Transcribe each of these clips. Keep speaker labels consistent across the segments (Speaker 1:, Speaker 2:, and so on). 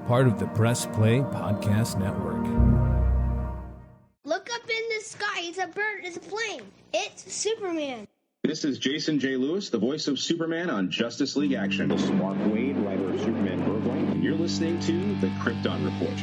Speaker 1: part of the Press Play Podcast Network.
Speaker 2: Look up in the sky. It's a bird. It's a plane. It's Superman.
Speaker 3: This is Jason J. Lewis, the voice of Superman on Justice League Action. This is Mark Wade, writer of Superman Burgoyne, and you're listening to the Krypton Report.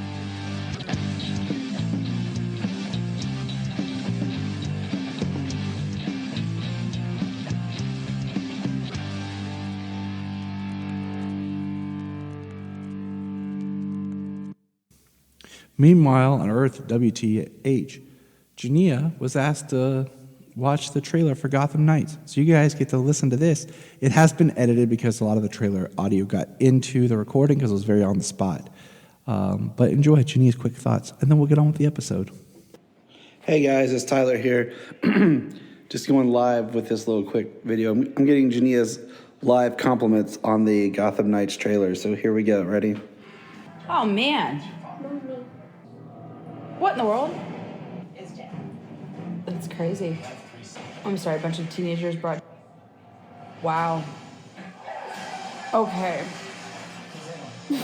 Speaker 4: Meanwhile, on Earth WTH, Jania was asked to watch the trailer for Gotham Knights. So you guys get to listen to this. It has been edited because a lot of the trailer audio got into the recording because it was very on the spot. But enjoy Jania's quick thoughts, and then we'll get on with the episode.
Speaker 5: Hey guys, it's Tyler here. Just going live with this little quick video. I'm getting Jania's live compliments on the Gotham Knights trailer. So here we go. Ready?
Speaker 6: Oh man. What in the world? That's crazy. I'm sorry, a bunch of teenagers brought... Wow. Okay.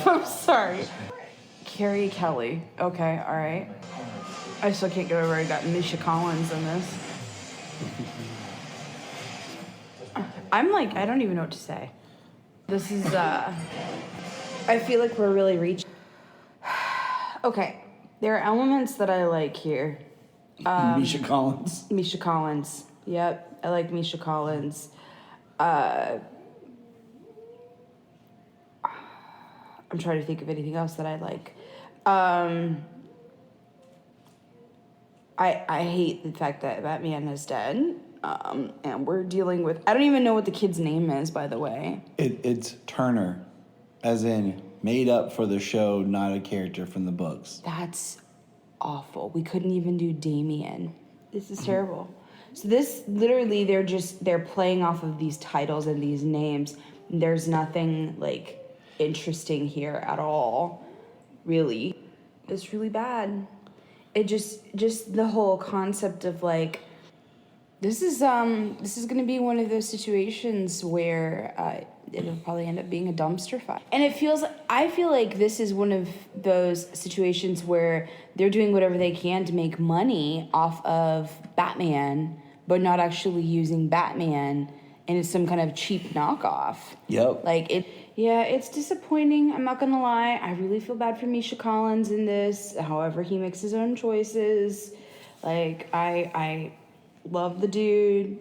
Speaker 6: I'm sorry. Carrie Kelly. Okay, all right. I still can't get over I got Misha Collins in this. I'm like, I don't even know what to say. This is, I feel like we're really reaching... Okay. There are elements that I like here.
Speaker 5: Misha Collins.
Speaker 6: Misha Collins. Yep, I like Misha Collins. I'm trying to think of anything else that I like. I hate the fact that Batman is dead. And we're dealing with... I don't even know what the kid's name is, by the way.
Speaker 7: It's Turner, as in made up for the show, not a character from the books.
Speaker 6: That's awful. We couldn't even do Damien. This is terrible. So this, literally, they're playing off of these titles and these names. There's nothing, like, interesting here at all, really. It's really bad. It just the whole concept of, like, this is going to be one of those situations where it'll probably end up being a dumpster fire. And I feel like this is one of those situations where they're doing whatever they can to make money off of Batman, but not actually using Batman, and it's some kind of cheap knockoff.
Speaker 7: Yep.
Speaker 6: It's disappointing. I'm not gonna lie. I really feel bad for Misha Collins in this. However, he makes his own choices. Like, I love the dude.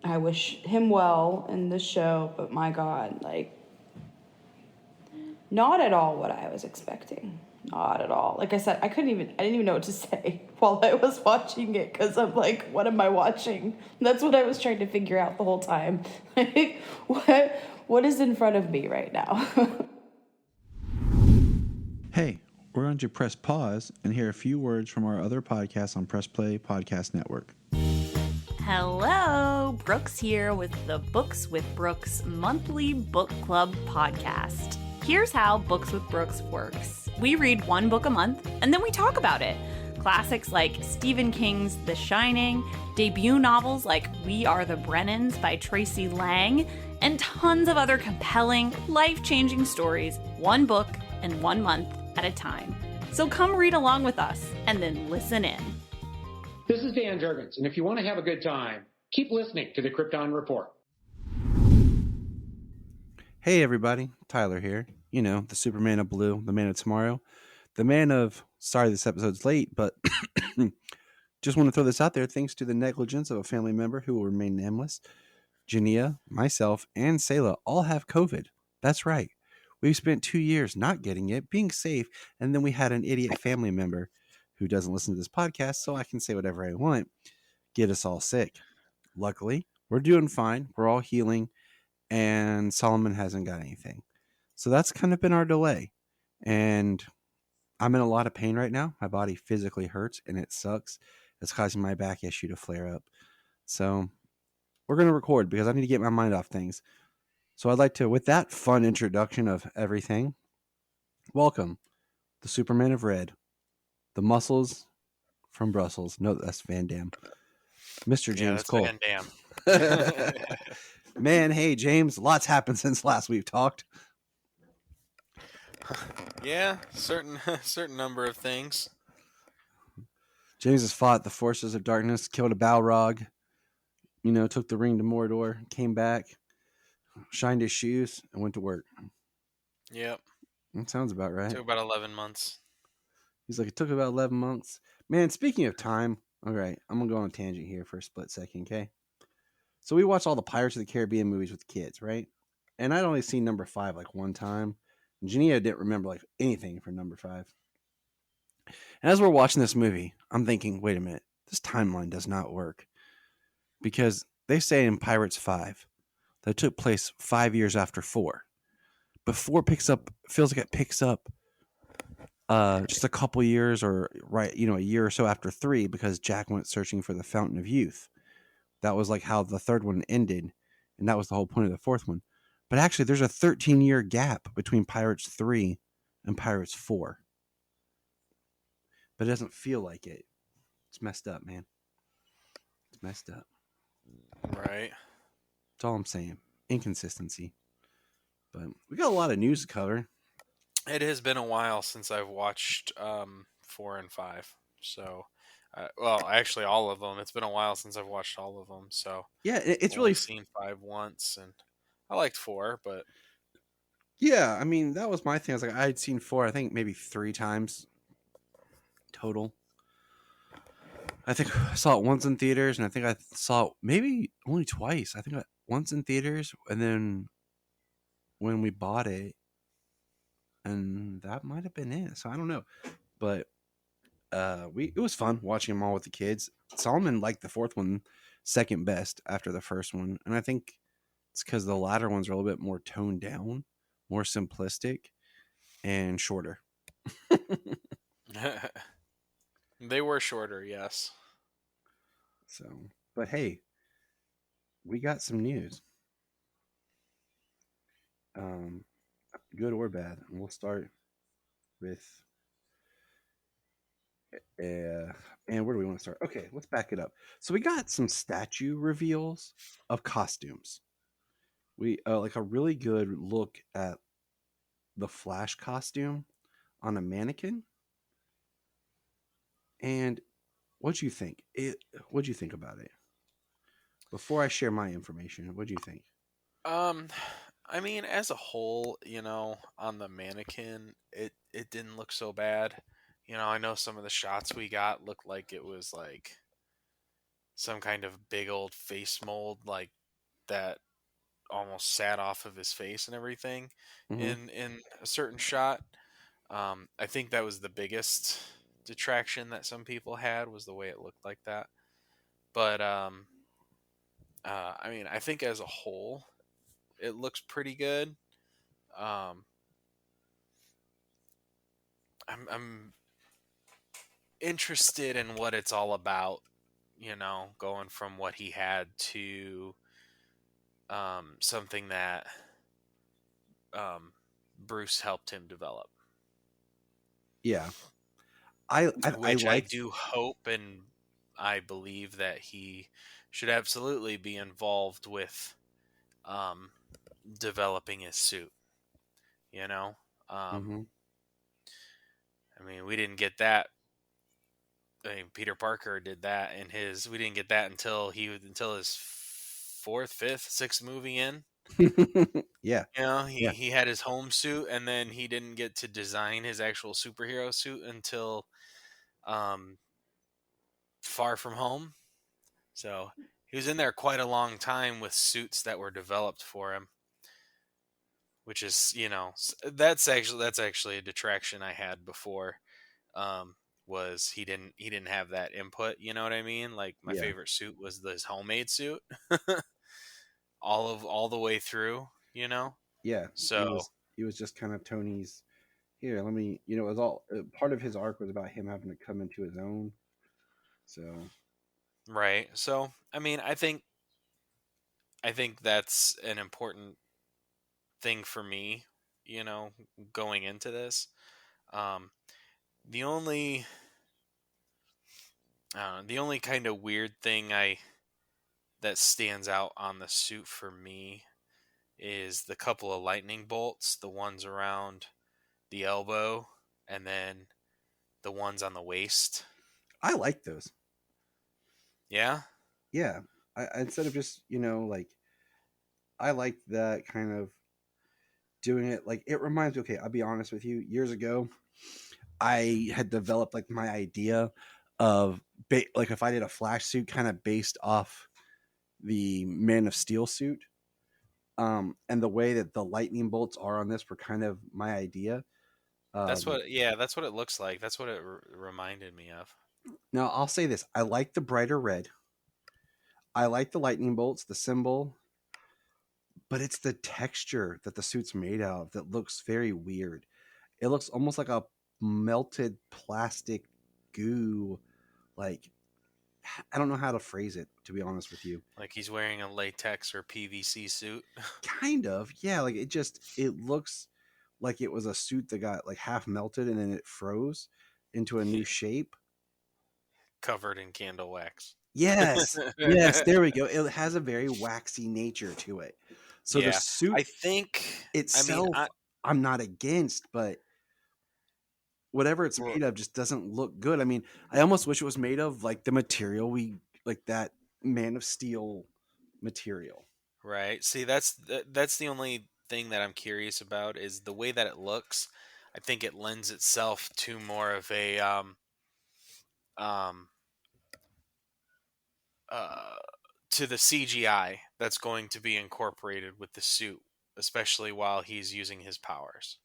Speaker 6: I wish him well in this show, but my God, like, not at all what I was expecting. Not at all. Like I said, I didn't even know what to say while I was watching it, because I'm like, what am I watching? That's what I was trying to figure out the whole time. Like, what is in front of me right now?
Speaker 4: Hey, we're going to press pause and hear a few words from our other podcasts on Press Play Podcast Network.
Speaker 8: Hello, Brooks here with the Books with Brooks monthly book club podcast. Here's how Books with Brooks works. We read one book a month, and then we talk about it. Classics like Stephen King's The Shining, debut novels like We Are the Brennans by Tracy Lang, and tons of other compelling, life-changing stories, one book and 1 month at a time. So come read along with us, and then listen in.
Speaker 9: This is Dan Jurgens, and if you want to have a good time, keep listening to the Krypton Report.
Speaker 4: Hey everybody, Tyler here. You know, the Superman of Blue, the man of tomorrow, the man of, sorry this episode's late, but just want to throw this out there. Thanks to the negligence of a family member who will remain nameless, Jania, myself, and Selah all have COVID. That's right. We've spent 2 years not getting it, being safe, and then we had an idiot family member who doesn't listen to this podcast, so I can say whatever I want, get us all sick. Luckily, we're doing fine. We're all healing, and Solomon hasn't got anything. So that's kind of been our delay. And I'm in a lot of pain right now. My body physically hurts, and it sucks. It's causing my back issue to flare up. So we're going to record because I need to get my mind off things. So I'd like to, with that fun introduction of everything, welcome the Superman of Red, the muscles from Brussels. No, that's Van Damme. Mr. James Cole.
Speaker 10: Van Damme.
Speaker 4: Man, hey, James, lots happened since last we've talked.
Speaker 10: Yeah, certain number of things.
Speaker 4: James has fought the forces of darkness, killed a Balrog, took the ring to Mordor, came back, shined his shoes, and went to work.
Speaker 10: Yep.
Speaker 4: That sounds about right.
Speaker 10: Took about 11 months.
Speaker 4: He's like, it took about 11 months. Man, speaking of time, all right, I'm going to go on a tangent here for a split second, okay? So we watched all the Pirates of the Caribbean movies with kids, right? And I'd only seen number 5 like one time. And Jania didn't remember like anything from number 5. And as we're watching this movie, I'm thinking, wait a minute, this timeline does not work. Because they say in Pirates 5 that it took place 5 years after 4. But 4 feels like it picks up just a couple years or a year or so after 3 because Jack went searching for the Fountain of Youth. That was like how the third one ended, and that was the whole point of the fourth one. But actually, there's a 13-year gap between Pirates 3 and Pirates 4. But it doesn't feel like it. It's messed up, man. It's messed up.
Speaker 10: Right.
Speaker 4: That's all I'm saying. Inconsistency. But we got a lot of news to cover.
Speaker 10: It has been a while since I've watched 4 and 5. So, well, actually, all of them. It's been a while since I've watched all of them. So,
Speaker 4: yeah, it's
Speaker 10: I've
Speaker 4: really
Speaker 10: seen 5 once, and I liked 4, but
Speaker 4: yeah, I mean that was my thing. I was like, I'd seen 4, I think maybe 3 times total. I think I saw it once in theaters, and I think I saw it maybe only twice. I think once in theaters, and then when we bought it. And that might have been it. So I don't know. But it was fun watching them all with the kids. Solomon liked the fourth one second best after the first one. And I think it's because the latter ones are a little bit more toned down, more simplistic, and shorter.
Speaker 10: they were shorter, yes.
Speaker 4: So, but hey, we got some news. Good or bad. And we'll start with and where do we want to start? Okay, let's back it up. So we got some statue reveals of costumes. We like a really good look at the Flash costume on a mannequin. And what'd you think? What'd you think about it? Before I share my information, what'd you think?
Speaker 10: I mean, as a whole, on the mannequin, it didn't look so bad. I know some of the shots we got looked like it was like some kind of big old face mold, like that almost sat off of his face and everything in a certain shot. I think that was the biggest detraction that some people had, was the way it looked like that. But I mean, I think as a whole, it looks pretty good. I'm interested in what it's all about, going from what he had to something that Bruce helped him develop.
Speaker 4: Yeah.
Speaker 10: Which I do hope and I believe that he should absolutely be involved with developing his suit. I mean, we didn't get that. I mean, Peter Parker did that in his. We didn't get that until his 4th, 5th, 6th movie in.
Speaker 4: Yeah.
Speaker 10: He had his home suit, and then he didn't get to design his actual superhero suit until Far From Home. So he was in there quite a long time with suits that were developed for him, which is, that's actually a detraction I had before. Was he didn't have that input, you know what I mean? Like my favorite suit was this homemade suit, all the way through,
Speaker 4: Yeah.
Speaker 10: So
Speaker 4: it was just kind of Tony's. Here, let me. It was all part of his arc was about him having to come into his own. So.
Speaker 10: Right. So I mean, I think that's an important thing for me, going into this. The only kind of weird thing that stands out on the suit for me is the couple of lightning bolts, the ones around the elbow, and then the ones on the waist.
Speaker 4: I like those.
Speaker 10: Yeah.
Speaker 4: Yeah, instead of just like I like that kind of doing it. Like it reminds me. Okay, I'll be honest with you. Years ago, I had developed like my idea of like if I did a Flash suit, kind of based off the Man of Steel suit, and the way that the lightning bolts are on this were kind of my idea.
Speaker 10: That's what it looks like. That's what it reminded me of.
Speaker 4: Now I'll say this: I like the brighter red. I like the lightning bolts, the symbol, but it's the texture that the suit's made out of that looks very weird. It looks almost like a melted plastic goo. Like, I don't know how to phrase it, to be honest with you.
Speaker 10: Like he's wearing a latex or PVC suit.
Speaker 4: Kind of, yeah. Like it looks like it was a suit that got like half melted and then it froze into a new shape.
Speaker 10: Covered in candle wax.
Speaker 4: Yes, yes, there we go. It has a very waxy nature to it. So the suit,
Speaker 10: I think
Speaker 4: itself, I'm not against, but whatever it's made of just doesn't look good. I mean, I almost wish it was made of like the material like that Man of Steel material.
Speaker 10: Right. See, that's the only thing that I'm curious about is the way that it looks. I think it lends itself to more of a to the CGI that's going to be incorporated with the suit, especially while he's using his powers.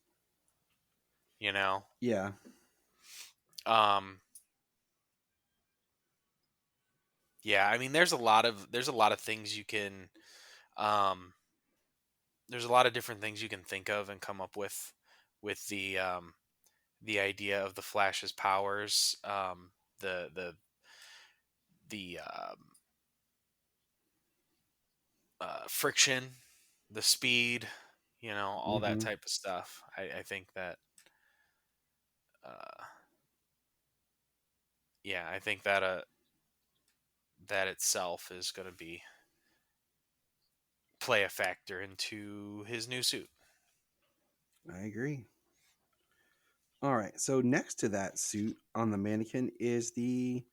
Speaker 10: You know?
Speaker 4: Yeah.
Speaker 10: Yeah, I mean there's a lot of things you can there's a lot of different things you can think of and come up with the idea of the Flash's powers, the friction, the speed, all that type of stuff. I think that I think that that itself is going to play a factor into his new suit.
Speaker 4: I agree. All right. So next to that suit on the mannequin is the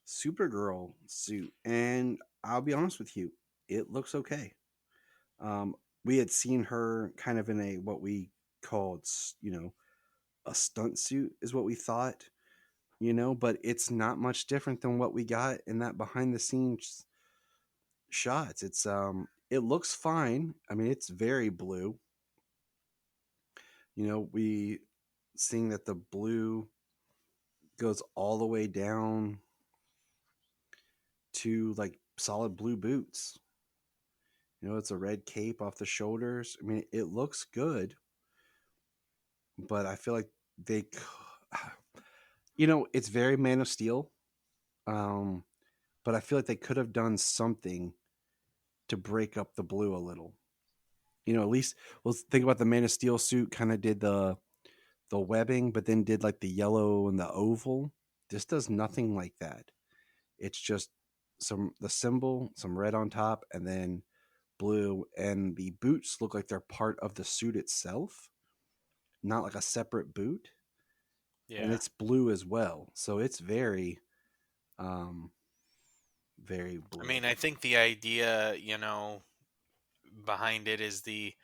Speaker 4: Supergirl suit. And I'll be honest with you, it looks okay. We had seen her kind of in a what we called, a stunt suit is what we thought, but it's not much different than what we got in that behind the scenes shots. It looks fine. I mean, it's very blue. We seeing that the blue goes all the way down to like solid blue boots. It's a red cape off the shoulders. I mean, it looks good, but I feel like it's very Man of Steel. But I feel like they could have done something to break up the blue a little. At least let's think about the Man of Steel suit kind of did the webbing, but then did like the yellow and the oval. This does nothing like that. It's just the symbol, some red on top, and then blue, and the boots look like they're part of the suit itself, not like a separate boot. Yeah. And it's blue as well. So it's very very blue.
Speaker 10: I mean, I think the idea, behind it is the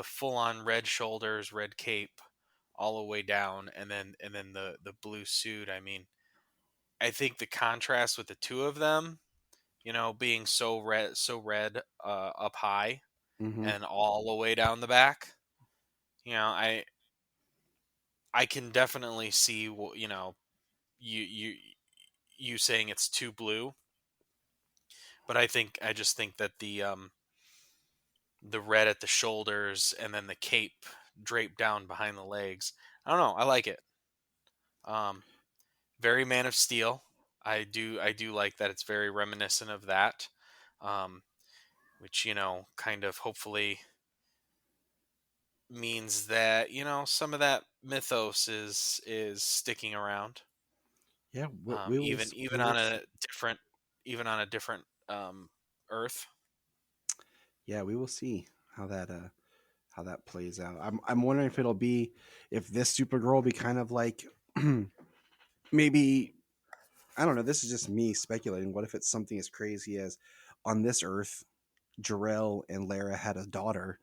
Speaker 10: full-on red shoulders, red cape all the way down, and then the blue suit. I mean, I think the contrast with the two of them, being so red up high and all the way down the back, I can definitely see you saying it's too blue, but I just think that the red at the shoulders and then the cape draped down behind the legs, I don't know, I like it. Very Man of Steel. I do like that it's very reminiscent of that, which kind of hopefully means that some of that mythos is sticking around.
Speaker 4: Yeah,
Speaker 10: even on a different Earth.
Speaker 4: Yeah, we will see how how that plays out. I'm wondering if if this Supergirl will be kind of like maybe, I don't know. This is just me speculating. What if it's something as crazy as on this Earth, Jor-El and Lara had a daughter,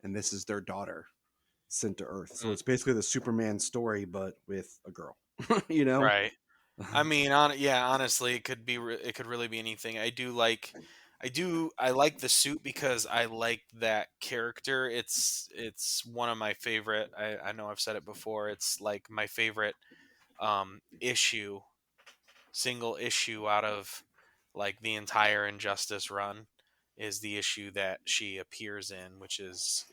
Speaker 4: and this is their daughter sent to Earth. So it's basically the Superman story, but with a girl. You know,
Speaker 10: Right. I mean, honestly, it could be. It could really be anything. I like the suit because I like that character. It's one of my favorite. I know I've said it before. It's like my favorite issue, single issue out of like the entire Injustice run is the issue that she appears in, which is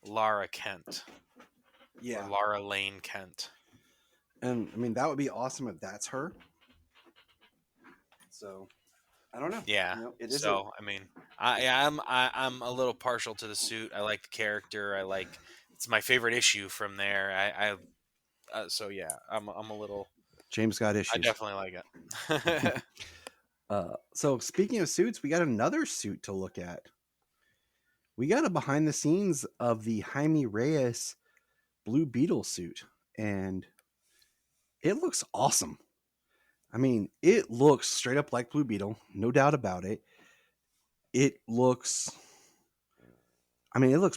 Speaker 10: Lara Kent.
Speaker 4: Yeah.
Speaker 10: Or Lara Lane Kent.
Speaker 4: And I mean, that would be awesome if that's her. So I don't know.
Speaker 10: Yeah.
Speaker 4: You know, it is
Speaker 10: so I mean, I'm a little partial to the suit. I like the character. It's my favorite issue from there. So yeah, I'm a little.
Speaker 4: James got issues.
Speaker 10: I definitely like it.
Speaker 4: So speaking of suits, we got another suit to look at. We got a behind the scenes of the Jaime Reyes Blue Beetle suit, and it looks awesome. I mean, it looks straight up like Blue Beetle, no doubt about it. It looks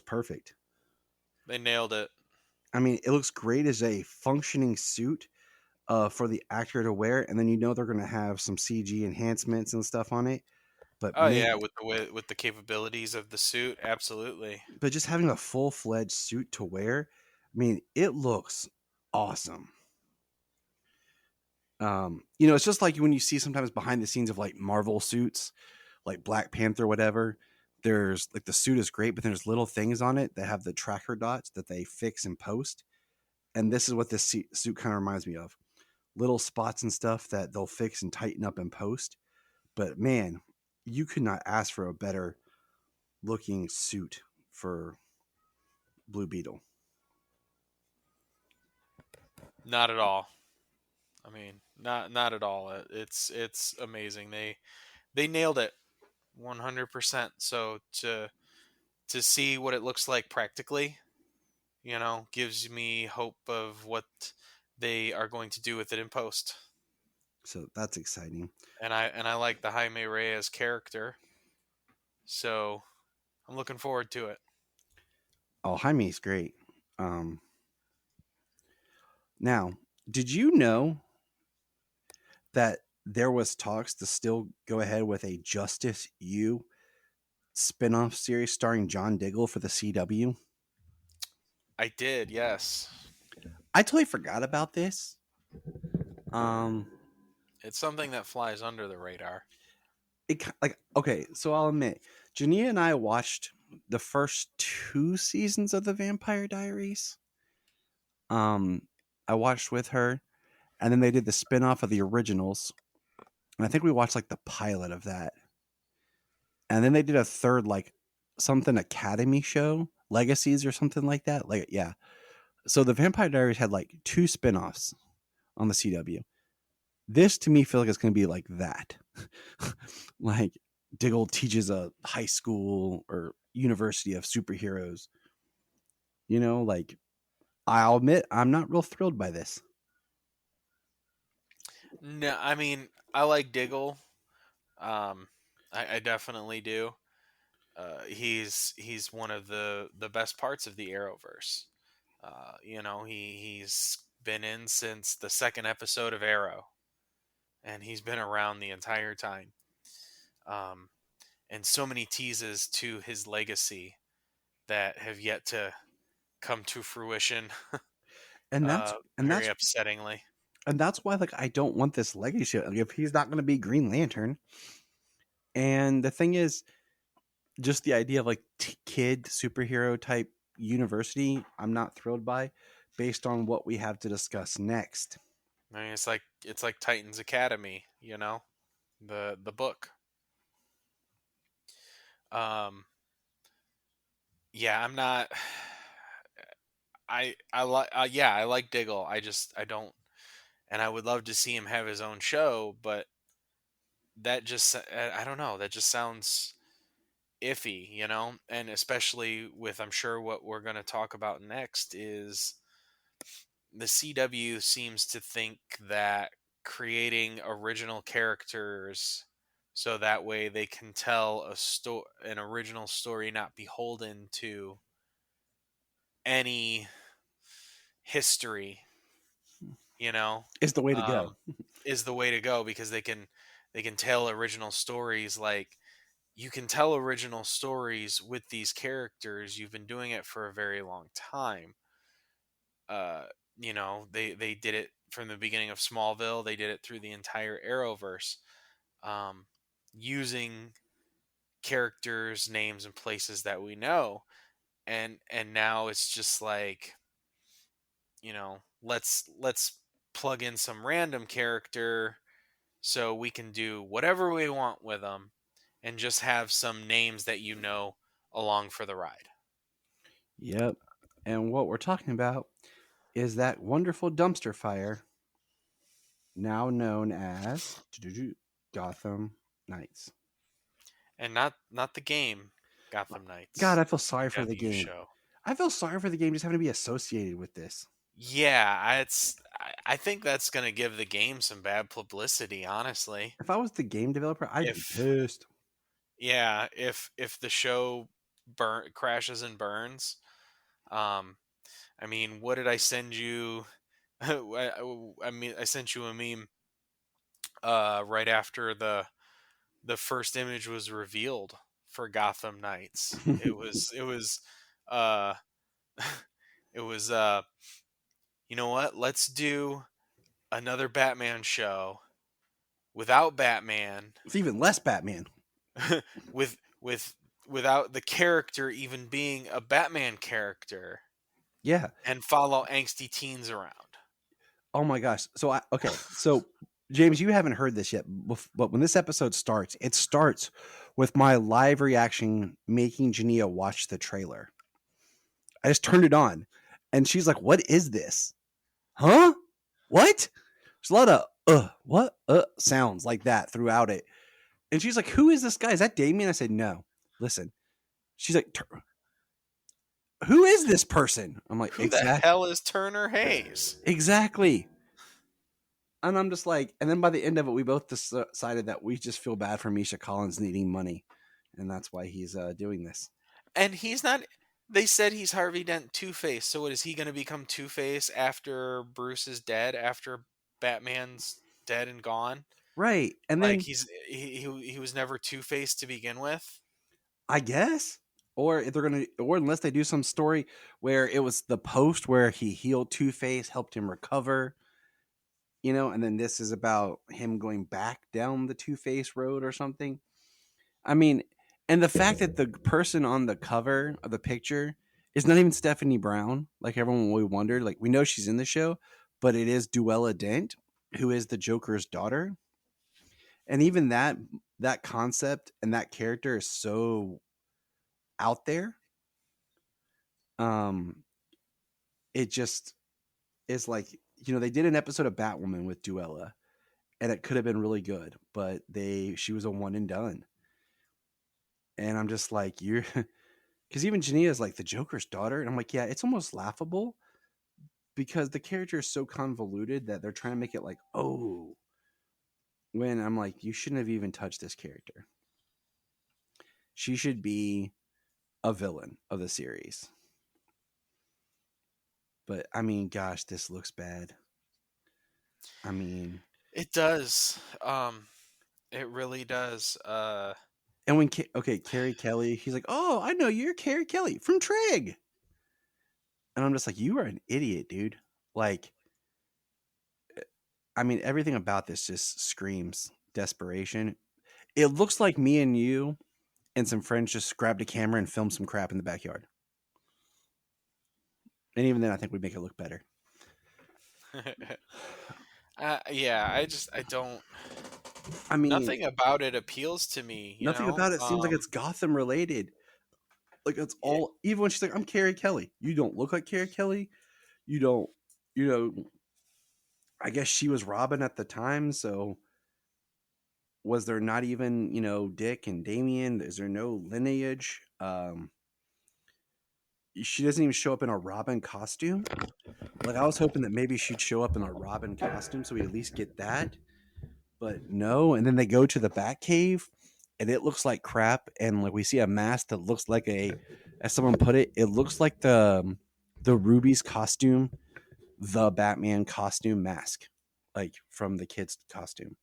Speaker 4: perfect.
Speaker 10: They nailed it.
Speaker 4: I mean, it looks great as a functioning suit for the actor to wear, and then they're going to have some CG enhancements and stuff on it. But
Speaker 10: yeah, with the capabilities of the suit, absolutely.
Speaker 4: But just having a full-fledged suit to wear, I mean, it looks awesome. It's just like when you see sometimes behind the scenes of like Marvel suits, like Black Panther, whatever. There's like the suit is great, but there's little things on it that have the tracker dots that they fix in post. And this is what this suit kind of reminds me of. Little spots and stuff that they'll fix and tighten up in post. But man, you could not ask for a better looking suit for Blue Beetle.
Speaker 10: Not at all. I mean, not at all. It's amazing. They nailed it 100%. So to see what it looks like practically, gives me hope of what they are going to do with it in post.
Speaker 4: So that's exciting.
Speaker 10: And I like the Jaime Reyes character. So I'm looking forward to it.
Speaker 4: Oh, Jaime's great. Now, did you know that there was talks to still go ahead with a Justice U spin-off series starring John Diggle for the CW?
Speaker 10: I did, yes.
Speaker 4: I totally forgot about this.
Speaker 10: It's something that flies under the radar.
Speaker 4: Okay, so I'll admit, Jania and I watched the first 2 seasons of the Vampire Diaries. I watched with her, and then they did the spin-off of the originals. And I think we watched like the pilot of that. And then they did a third, like something Academy show, Legacies or something like that. Like, yeah. So the Vampire Diaries had like 2 spin-offs on the CW. This to me feels like it's going to be like that. Like Diggle teaches a high school or university of superheroes. Like, I'll admit I'm not real thrilled by this.
Speaker 10: No, I mean, I like Diggle. I definitely do. He's one of the best parts of the Arrowverse. He's been in since the 2nd episode of Arrow, and he's been around the entire time. And so many teases to his legacy that have yet to come to fruition.
Speaker 4: And that's
Speaker 10: very upsettingly.
Speaker 4: And that's why, like, I don't want this legacy. Like, if he's not going to be Green Lantern, and the thing is, just the idea of like kid superhero type university, I'm not thrilled by, based on what we have to discuss next.
Speaker 10: I mean, it's like Titans Academy, the book. Yeah, I'm not. I like Diggle. I don't, and I would love to see him have his own show, but that just, I don't know. That just sounds iffy, you know, and especially with, I'm sure what we're going to talk about next is the CW seems to think that creating original characters so that way they can tell an original story, not beholden to any history, you know,
Speaker 4: Is the way to go.
Speaker 10: um, is the way to go, because they can tell original stories. Like, you can tell original stories with these characters. You've been doing it for a very long time. uh you know, they did it from the beginning of Smallville. They did it through the entire Arrowverse, um using characters, names, and places that we know. And now it's just like, you know, let's plug in some random character so we can do whatever we want with them and just have some names that you know along for the ride.
Speaker 4: Yep. And what we're talking about is that wonderful dumpster fire, now known as Gotham Knights.
Speaker 10: And not the game Gotham Knights.
Speaker 4: God, I feel sorry for the
Speaker 10: CW
Speaker 4: game.
Speaker 10: show.
Speaker 4: I feel sorry for the game just having to be associated with this.
Speaker 10: Yeah, I think that's gonna give the game some bad publicity, honestly.
Speaker 4: If I was the game developer, I'd be
Speaker 10: If
Speaker 4: pissed.
Speaker 10: Yeah, if the show crashes and burns, I mean, what did I send you? I mean, I sent you a meme right after the first image was revealed for Gotham Knights. Uh it was you know what? Let's do another Batman show without Batman.
Speaker 4: It's even less Batman.
Speaker 10: Without the character even being a Batman character.
Speaker 4: Yeah.
Speaker 10: And follow angsty teens around.
Speaker 4: Oh my gosh. So James, you haven't heard this yet, but when this episode starts, it starts with my live reaction making Jania watch the trailer. I just turned it on and she's like, "What is this? Huh? What?" There's a lot of what sounds like that throughout it. And she's like, "Who is this guy? Is that Damian?" I said, "No. Listen." She's like, "Who is this person?" I'm like,
Speaker 10: "Who the hell is Turner Hayes?"
Speaker 4: Exactly. And I'm just like, and then by the end of it, we both decided that we just feel bad for Misha Collins needing money. And that's why he's doing this.
Speaker 10: And he's not, they said he's Harvey Dent Two-Face. So what, is he going to become Two-Face after Bruce is dead, after Batman's dead and gone?
Speaker 4: Right. And
Speaker 10: like,
Speaker 4: then
Speaker 10: he was never Two-Face to begin with,
Speaker 4: I guess. Or if they're or unless they do some story where it was the post where he healed Two-Face, helped him recover, you know, and then this is about him going back down the Two-Face road or something. I mean, and the fact that the person on the cover of the picture is not even Stephanie Brown, like everyone we wondered. Like, we know she's in the show, but it is Duella Dent, who is the Joker's daughter. And even that concept and that character is so out there. It just is like, you know, they did an episode of Batwoman with Duella, and it could have been really good, but she was a one and done. And I'm just like, because even Jania is like the Joker's daughter, and I'm like, yeah, it's almost laughable because the character is so convoluted that they're trying to make it like, oh, when I'm like, you shouldn't have even touched this character. She should be a villain of the series. But I mean, gosh, this looks bad. I mean,
Speaker 10: it does. It really does.
Speaker 4: And when Carrie Kelly, he's like, "Oh, I know you're Carrie Kelly from Trig," and I'm just like, "You are an idiot, dude." Like, I mean, everything about this just screams desperation. It looks like me and you and some friends just grabbed a camera and filmed some crap in the backyard. And even then, I think we'd make it look better.
Speaker 10: Yeah, I don't.
Speaker 4: I mean,
Speaker 10: nothing about it appeals to me.
Speaker 4: Nothing about it seems like it's Gotham related. Like, it's all, even when she's like, "I'm Carrie Kelly." You don't look like Carrie Kelly. You don't, you know, I guess she was Robin at the time. So Was there not even, Dick and Damien? Is there no lineage? She doesn't even show up in a Robin costume. Like, I was hoping that maybe she'd show up in a Robin costume so we at least get that. But no. And then they go to the Batcave and it looks like crap. And like we see a mask that looks like as someone put it, it looks like the Ruby's costume, the Batman costume mask, like from the kid's costume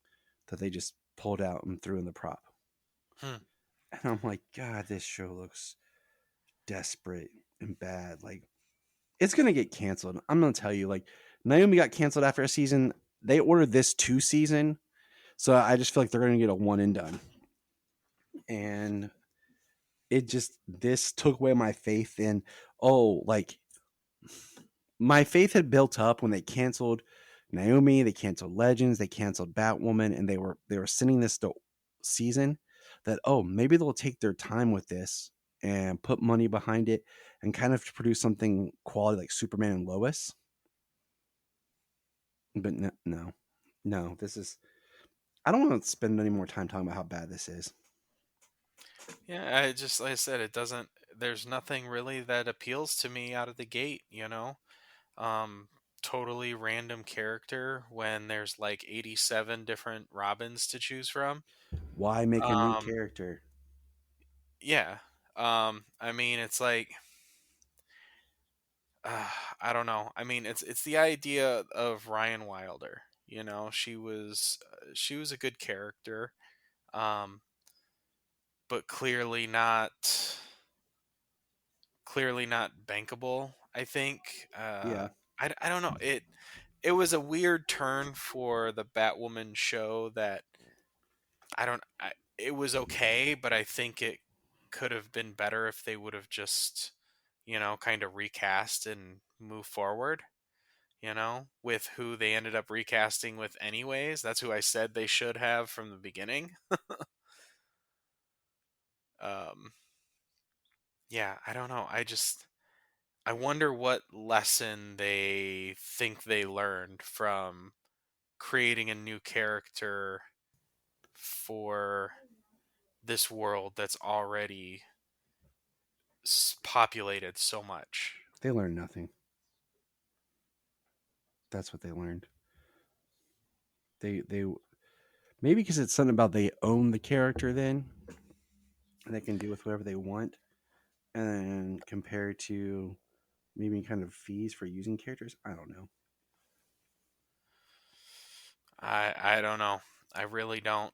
Speaker 4: that they just pulled out and threw in the prop. And I'm like, God, this show looks desperate and bad. Like, it's gonna get canceled. I'm gonna tell you, like, Naomi got canceled after a season. They ordered this 2 season, so I just feel like they're gonna get a one and done. And this took away my faith in, like, my faith had built up when they canceled Naomi, they canceled Legends, they canceled Batwoman, and they were sending this to season that, maybe they'll take their time with this and put money behind it and kind of produce something quality like Superman and Lois. But no, this is, I don't want to spend any more time talking about how bad this is.
Speaker 10: Yeah, like I said, there's nothing really that appeals to me out of the gate, totally random character when there's like 87 different Robins to choose from.
Speaker 4: Why make a new character?
Speaker 10: Yeah. I mean, it's like, I don't know. I mean, it's the idea of Ryan Wilder. She was a good character, but clearly not bankable. I think.
Speaker 4: Yeah.
Speaker 10: I don't know. It was a weird turn for the Batwoman show that it was okay, but I think it could have been better if they would have just, kind of recast and move forward, with who they ended up recasting with anyways. That's who I said they should have from the beginning. Yeah, I don't know. I wonder what lesson they think they learned from creating a new character for this world that's already populated so much.
Speaker 4: They learned nothing. That's what they learned. They maybe because it's something about they own the character then, and they can do with whatever they want, and compared to maybe kind of fees for using characters. I don't know.
Speaker 10: I don't know. I really don't.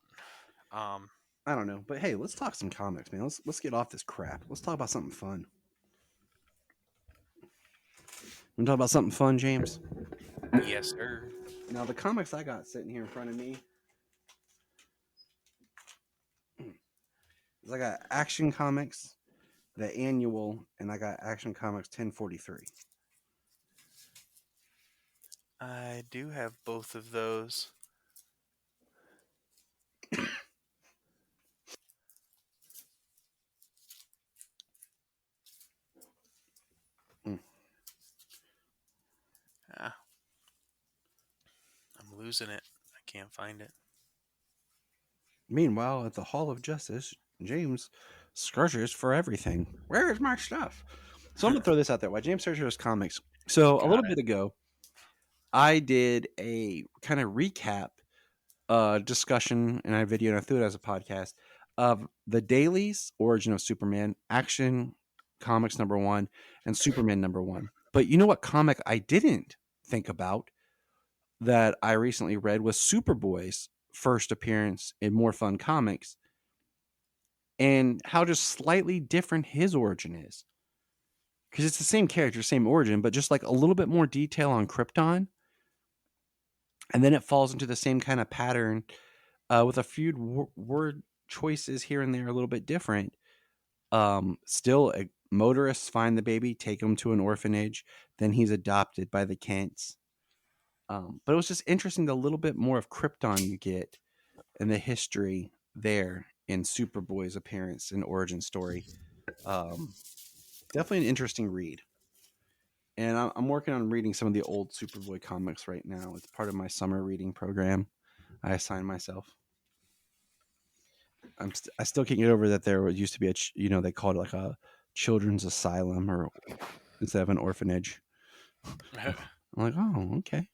Speaker 4: I don't know. But hey, let's talk some comics, man. Let's get off this crap. Let's talk about something fun. Want to talk about something fun, James?
Speaker 10: Yes, sir.
Speaker 4: Now, the comics I got sitting here in front of me is I got Action Comics, the annual, and I got Action Comics 1043.
Speaker 10: I do have both of those. I'm losing it. I can't find it.
Speaker 4: Meanwhile, at the Hall of Justice, James searches for everything. Where is my stuff? So I'm going to throw this out there. Why James searches his comics. So a little bit ago, I did a kind of recap discussion in a video, and I threw it as a podcast, of the dailies, Origin of Superman, Action Comics #1, and Superman #1. But you know what comic I didn't think about that I recently read was Superboy's first appearance in More Fun Comics, and how just slightly different his origin is. Because it's the same character, same origin, but just like a little bit more detail on Krypton. And then it falls into the same kind of pattern with a few word choices here and there a little bit different. Still, motorists find the baby, take him to an orphanage. Then he's adopted by the Kents. But it was just interesting the little bit more of Krypton you get and the history there in Superboy's appearance and origin story. Definitely an interesting read. And I'm working on reading some of the old Superboy comics right now. It's part of my summer reading program I assigned myself. I still can't get over that there used to be they called it like a children's asylum or instead of an orphanage. I'm like, oh, okay,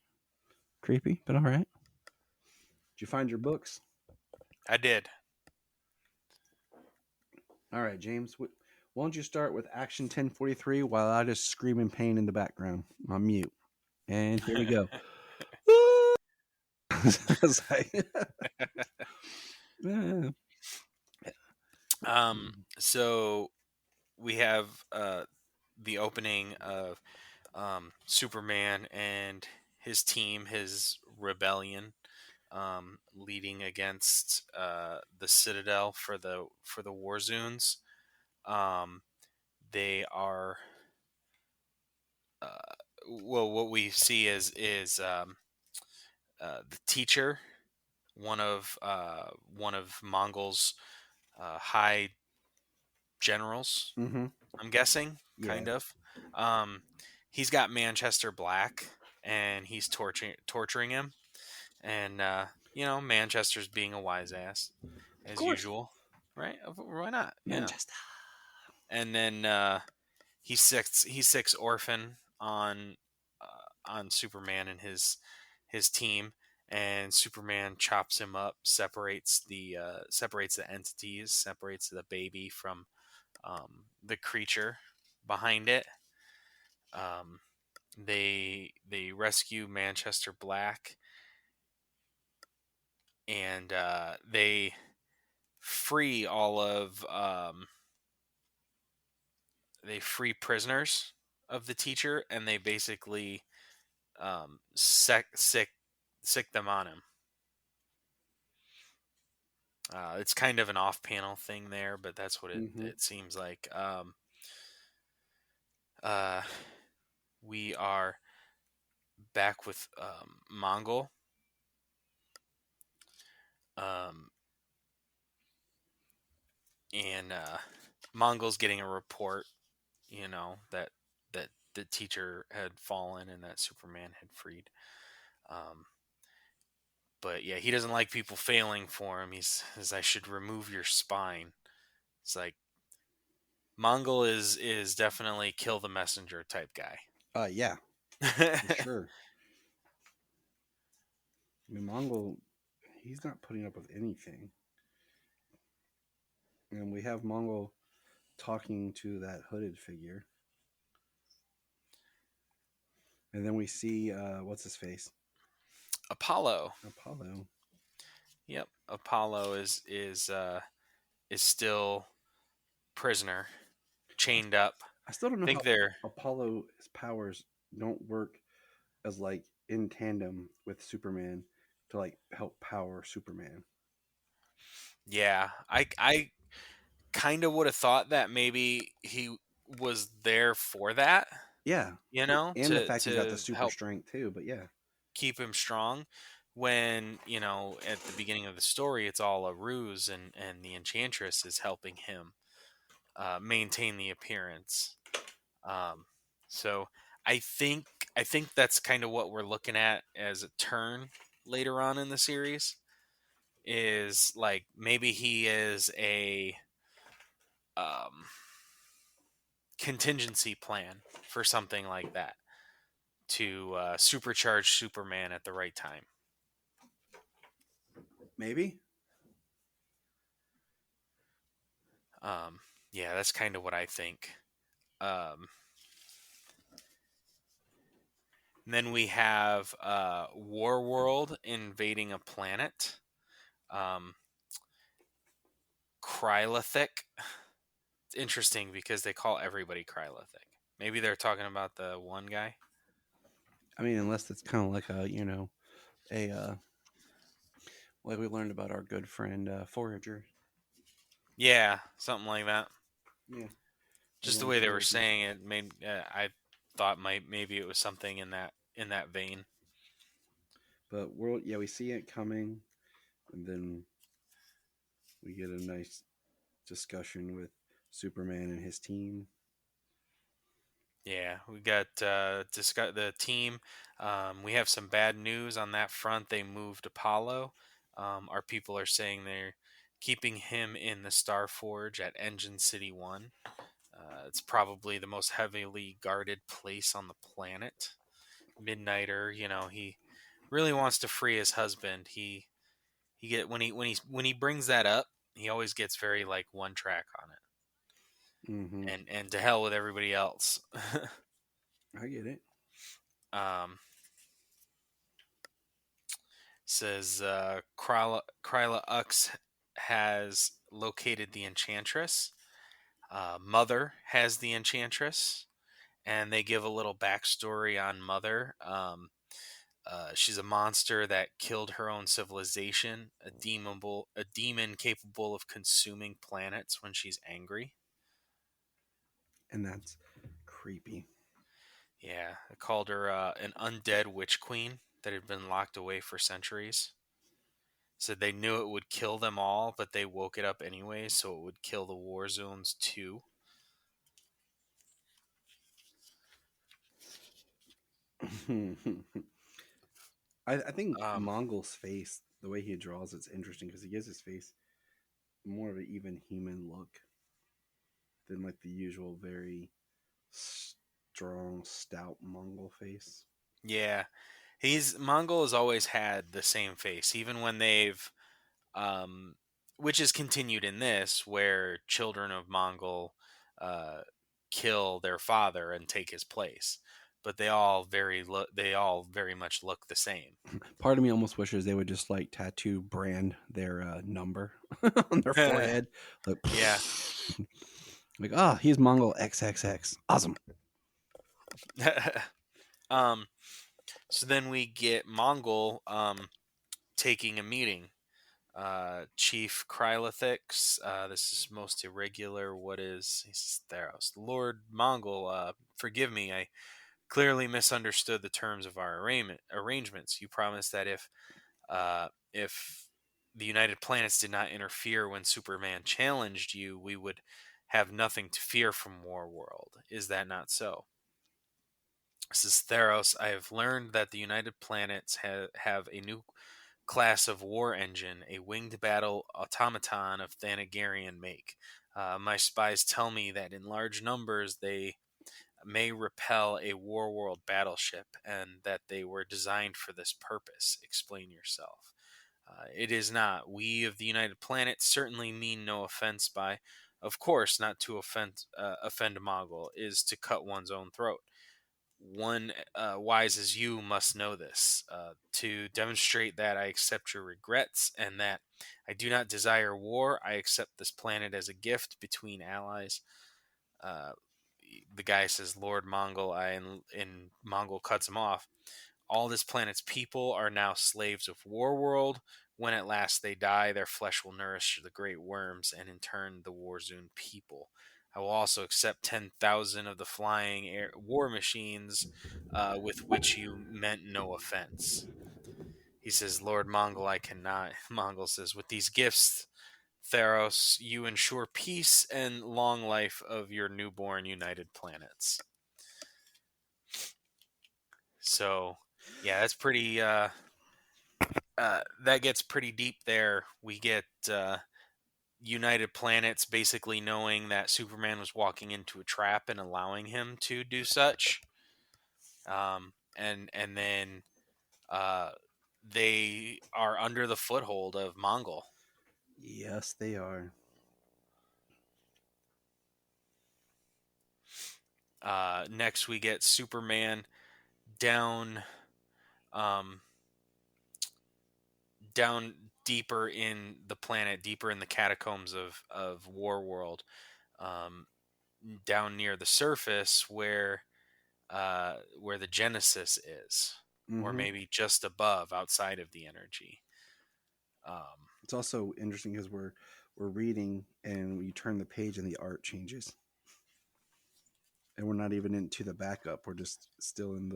Speaker 4: creepy, but all right. Did you find your books?
Speaker 10: I did.
Speaker 4: All right, James. Why don't you start with Action 1043 while I just scream in pain in the background on mute? And here we go. It's like- Yeah.
Speaker 10: So we have the opening of Superman and his team, his rebellion, leading against the Citadel for the Warzoons. They are what we see is the teacher, one of Mongol's high generals.
Speaker 4: Mm-hmm.
Speaker 10: I'm guessing,
Speaker 4: Yeah.
Speaker 10: kind of. He's got Manchester Black, and he's torturing him. And Manchester's being a wise ass as usual, right? Why not?
Speaker 4: Manchester.
Speaker 10: Yeah. And then he six orphan on Superman and his team, and Superman chops him up, separates the entities, separates the baby from the creature behind it. They rescue Manchester Black, and they free all of they free prisoners of the teacher, and they basically sick them on him. It's kind of an off-panel thing there, but that's what it seems like. We are back with Mongol. And Mongol's getting a report, that the teacher had fallen and that Superman had freed. But yeah, he doesn't like people failing for him. He says, "I should remove your spine." It's like Mongol is definitely kill the messenger type guy.
Speaker 4: Yeah, for sure. I mean, Mongol, he's not putting up with anything. And we have Mongol talking to that hooded figure. And then we see, what's his face?
Speaker 10: Apollo.
Speaker 4: Yep.
Speaker 10: Apollo is still prisoner, chained up.
Speaker 4: I still don't know
Speaker 10: how
Speaker 4: Apollo's powers don't work as like in tandem with Superman to like help power Superman.
Speaker 10: Yeah, I kind of would have thought that maybe he was there for that.
Speaker 4: Yeah,
Speaker 10: and
Speaker 4: the fact he's got the super strength too. But yeah,
Speaker 10: keep him strong. When at the beginning of the story, it's all a ruse, and the Enchantress is helping him maintain the appearance. So I think that's kind of what we're looking at as a turn later on in the series. Is like maybe he is a contingency plan for something like that to supercharge Superman at the right time.
Speaker 4: Maybe.
Speaker 10: Yeah, that's kind of what I think. Then we have Warworld invading a planet. Krylithic. It's interesting because they call everybody Krylithic. Maybe they're talking about the one guy.
Speaker 4: I mean, unless it's kind of like like we learned about our good friend Forager.
Speaker 10: Yeah, something like that.
Speaker 4: Yeah.
Speaker 10: Just the way they were saying it made I thought maybe it was something in that vein.
Speaker 4: But we see it coming, and then we get a nice discussion with Superman and his team.
Speaker 10: Yeah, we got discuss the team. We have some bad news on that front. They moved Apollo. Our people are saying keeping him in the Star Forge at Engine City 1. It's probably the most heavily guarded place on the planet. Midnighter, he really wants to free his husband. He get when he brings that up, he always gets very like one track on it.
Speaker 4: Mm-hmm.
Speaker 10: And to hell with everybody else.
Speaker 4: I get it.
Speaker 10: Says Kryla Ux has located the Enchantress. Mother has the Enchantress, and they give a little backstory on Mother. She's a monster that killed her own civilization, a demon capable of consuming planets when she's angry.
Speaker 4: And that's creepy.
Speaker 10: Yeah, I called her an undead witch queen that had been locked away for centuries. Said they knew it would kill them all, but they woke it up anyway, so it would kill the war zones too.
Speaker 4: I think Mongol's face, the way he draws, it's interesting because he gives his face more of an even human look than like the usual very strong, stout Mongol face.
Speaker 10: Yeah, Mongol has always had the same face, even when they've, which is continued in this, where children of Mongol kill their father and take his place. But they all very much look the same.
Speaker 4: Part of me almost wishes they would just like tattoo brand their number on their forehead. Like,
Speaker 10: yeah,
Speaker 4: like he's Mongol XXX. Awesome.
Speaker 10: So then we get Mongol taking a meeting. Chief Krylithix, this is most irregular. What is he says, Theros? Lord Mongol, forgive me. I clearly misunderstood the terms of our arrangements. You promised that if the United Planets did not interfere when Superman challenged you, we would have nothing to fear from Warworld. Is that not so? This is Theros. I have learned that the United Planets have a new class of war engine, a winged battle automaton of Thanagarian make. My spies tell me that in large numbers they may repel a Warworld battleship, and that they were designed for this purpose. Explain yourself. It is not. We of the United Planets certainly mean no offense by, of course, not to offend Mongol is to cut one's own throat. One wise as you must know this. To demonstrate that I accept your regrets and that I do not desire war, I accept this planet as a gift between allies. The guy says, Lord Mongol, and Mongol cuts him off. All this planet's people are now slaves of Warworld. When at last they die, their flesh will nourish the great worms, and in turn the Warzone people. I will also accept 10,000 of the flying war machines with which you meant no offense. He says, Lord Mongol, I cannot. Mongol says, with these gifts, Theros, you ensure peace and long life of your newborn United Planets. So, yeah, that's pretty. That gets pretty deep there. We get United Planets basically knowing that Superman was walking into a trap and allowing him to do such. And then they are under the foothold of Mongol.
Speaker 4: Yes, they are.
Speaker 10: Next, we get Superman down deeper in the planet, deeper in the catacombs of Warworld, down near the surface where the Genesis is, or maybe just above, outside of the energy.
Speaker 4: It's also interesting because we're reading and you turn the page and the art changes, and we're not even into the backup. We're just still in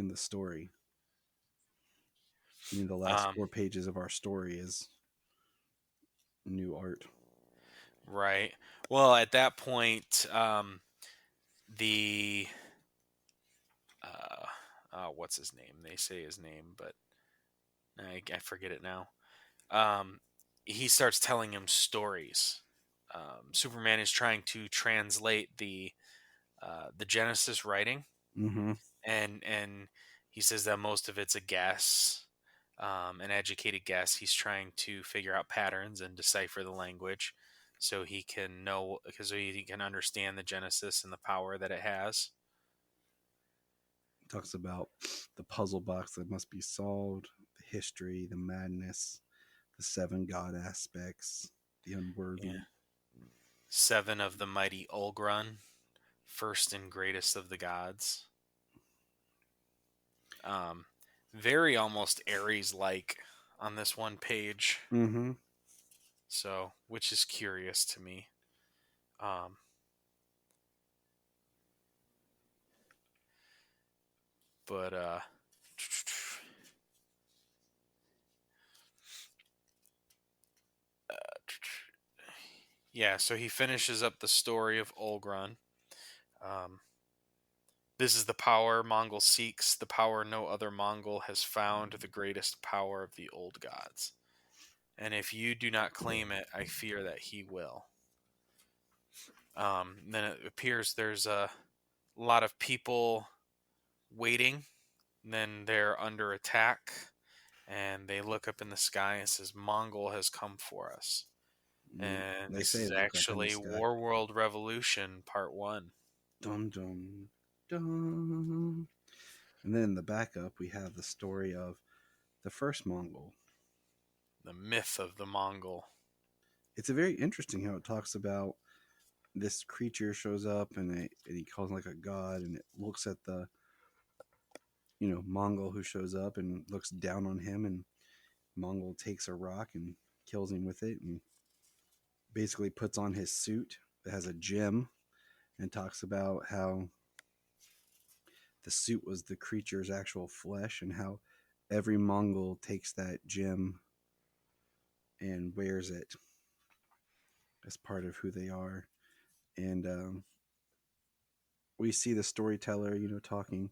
Speaker 4: the story. I mean, the last 4 pages of our story is new art.
Speaker 10: Right. Well, at that point, what's his name? They say his name, but I forget it now. he starts telling him stories. Superman is trying to translate the Genesis writing,
Speaker 4: Mm-hmm.
Speaker 10: and he says that most of it's a guess, an educated guess. He's trying to figure out patterns and decipher the language, so he can know, because he can understand the Genesis and the power that it has.
Speaker 4: Talks about the puzzle box that must be solved, the history, the madness, the 7 God aspects, the unworthy.
Speaker 10: Yeah. 7 of the mighty Olgrun, first and greatest of the gods. Very almost Ares like on this one page.
Speaker 4: Mm-hmm.
Speaker 10: So, which is curious to me. But yeah, so he finishes up the story of Olgrun. This is the power Mongol seeks, the power no other Mongol has found, the greatest power of the old gods. And if you do not claim it, I fear that he will. Then it appears there's a lot of people waiting. And then they're under attack, and they look up in the sky and says, "Mongol has come for us." And
Speaker 4: They
Speaker 10: this
Speaker 4: say
Speaker 10: is
Speaker 4: look up in the
Speaker 10: actually
Speaker 4: sky.
Speaker 10: Warworld Revolution Part 1.
Speaker 4: Dun dun dun. And then in the backup, we have the story of the first Mongol.
Speaker 10: The myth of the Mongol.
Speaker 4: It's a very interesting how it talks about this creature shows up and he calls him like a god, and it looks at the Mongol who shows up and looks down on him, and Mongol takes a rock and kills him with it, and basically puts on his suit that has a gem, and talks about how the suit was the creature's actual flesh, and how every Mongol takes that gem and wears it as part of who they are. And we see the storyteller, talking,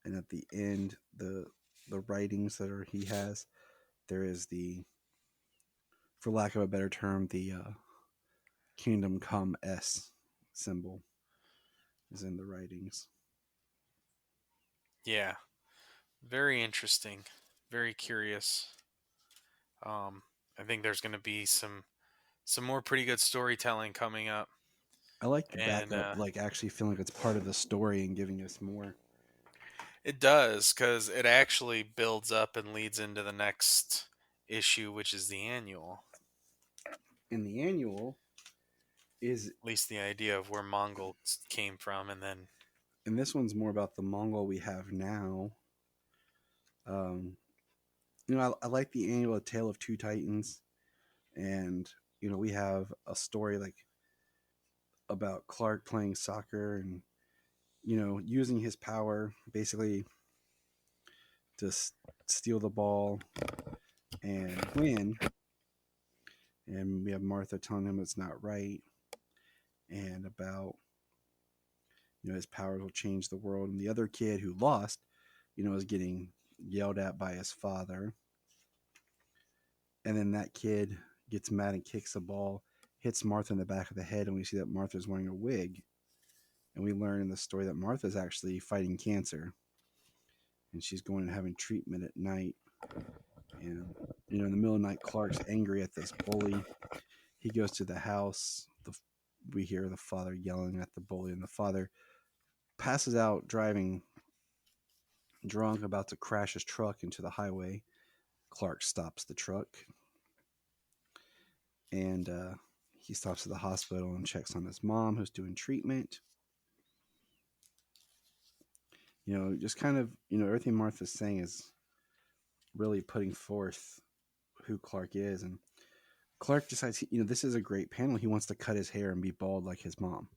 Speaker 4: and at the end, the writings that he has, there is for lack of a better term, the Kingdom Come S symbol is in the writings.
Speaker 10: Yeah. Very interesting. Very curious. I think there's going to be some more pretty good storytelling coming up.
Speaker 4: I like the backup, like actually feeling like it's part of the story and giving us more.
Speaker 10: It does, because it actually builds up and leads into the next issue, which is the annual.
Speaker 4: And the annual is
Speaker 10: at least the idea of where Mongols came from, and
Speaker 4: this one's more about the Mongol we have now. I like the annual A Tale of Two Titans, and we have a story like about Clark playing soccer and using his power basically to steal the ball and win. And we have Martha telling him it's not right, and about his powers will change the world. And the other kid who lost, is getting yelled at by his father. And then that kid gets mad and kicks a ball, hits Martha in the back of the head, and we see that Martha's wearing a wig. And we learn in the story that Martha's actually fighting cancer, and she's going and having treatment at night. And in the middle of the night, Clark's angry at this bully. He goes to the house. We hear the father yelling at the bully, and the father passes out driving drunk, about to crash his truck into the highway. Clark stops the truck, and he stops at the hospital and checks on his mom, who's doing treatment. Just kind of, everything Martha's saying is really putting forth who Clark is. And Clark decides, this is a great panel. He wants to cut his hair and be bald like his mom.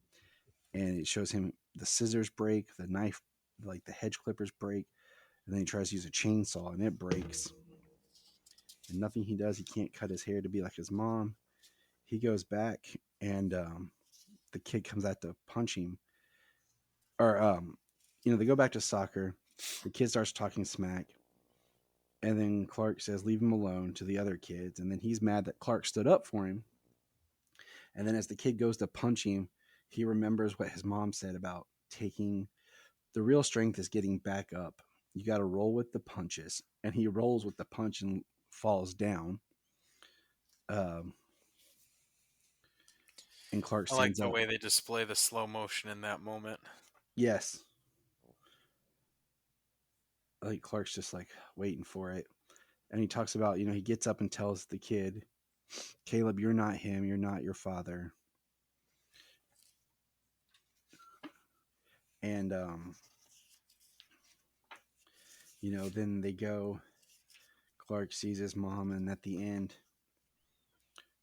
Speaker 4: And it shows him the scissors break, the knife, like the hedge clippers break. And then he tries to use a chainsaw and it breaks. And nothing he does, he can't cut his hair to be like his mom. He goes back, and the kid comes out to punch him. Or, they go back to soccer. The kid starts talking smack. And then Clark says, leave him alone to the other kids. And then he's mad that Clark stood up for him. And then as the kid goes to punch him, he remembers what his mom said about the real strength is getting back up. You got to roll with the punches. And he rolls with the punch and falls down. And Clark
Speaker 10: I like
Speaker 4: stands
Speaker 10: the
Speaker 4: up.
Speaker 10: way they display the slow motion in that moment.
Speaker 4: Yes. Like Clark's just like waiting for it. And he talks about, he gets up and tells the kid, Caleb, you're not him. You're not your father. And, then they go, Clark sees his mom, and at the end,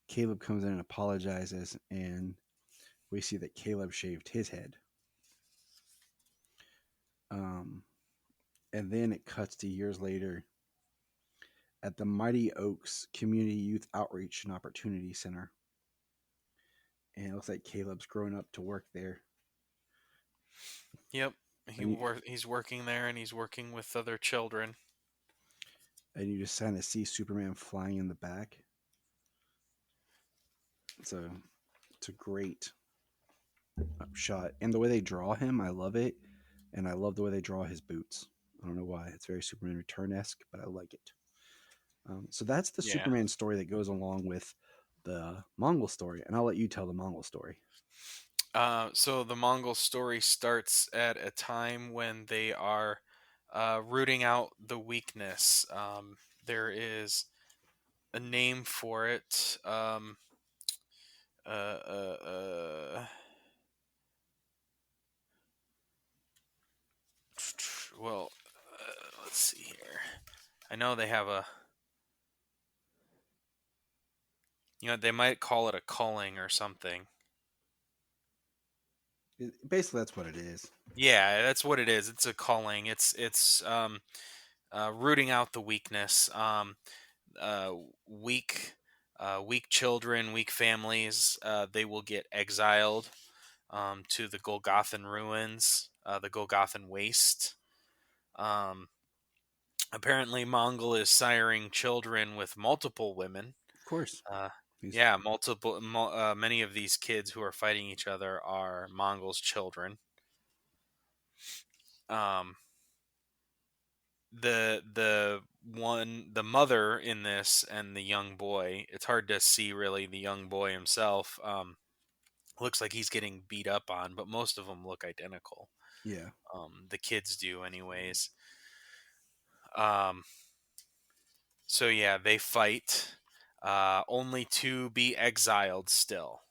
Speaker 4: Caleb comes in and apologizes, and we see that Caleb shaved his head. And then it cuts to years later at the Mighty Oaks Community Youth Outreach and Opportunity Center. And it looks like Caleb's grown up to work there.
Speaker 10: Yep. He's working there, and he's working with other children.
Speaker 4: And you just kind of see Superman flying in the back. It's a great shot. And the way they draw him, I love it. And I love the way they draw his boots. I don't know why. It's very Superman Return-esque, but I like it. So that's the Superman story that goes along with the Mongol story. And I'll let you tell the Mongol story.
Speaker 10: So the Mongol story starts at a time when they are rooting out the weakness. There is a name for it. Well, let's see here. I know they have they might call it a culling or something.
Speaker 4: Basically, that's what it is.
Speaker 10: Yeah, that's what it is. It's a culling. It's rooting out the weakness. Weak children, weak families. They will get exiled to the Golgothan ruins, the Golgothan waste. Apparently, Mongol is siring children with multiple women.
Speaker 4: Of course.
Speaker 10: Many of these kids who are fighting each other are Mongol's children. The mother in this and the young boy, it's hard to see really the young boy himself. Looks like he's getting beat up on, but most of them look identical.
Speaker 4: Yeah.
Speaker 10: The kids do anyways. So yeah, they fight, only to be exiled still.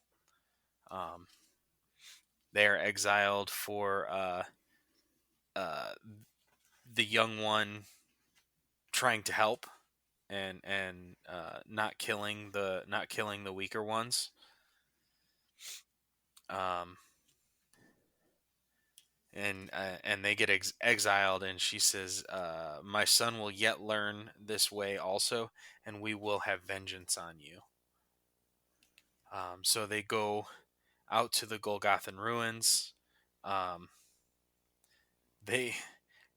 Speaker 10: They are exiled for the young one trying to help and not killing the weaker ones. And they get exiled, and she says, my son will yet learn this way also, and we will have vengeance on you. So they go out to the Golgothan ruins.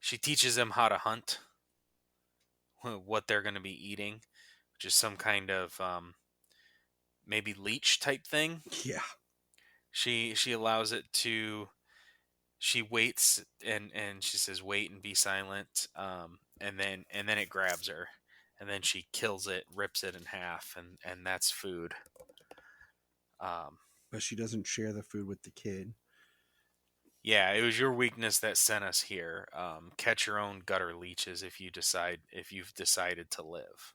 Speaker 10: She teaches them how to hunt, what they're going to be eating, which is some kind of maybe leech type thing.
Speaker 4: Yeah.
Speaker 10: She allows it to. She waits and she says, "Wait and be silent." And then it grabs her, and then she kills it, rips it in half, and that's food.
Speaker 4: But she doesn't share the food with the kid.
Speaker 10: Yeah, it was your weakness that sent us here. Catch your own gutter leeches if you've decided to live,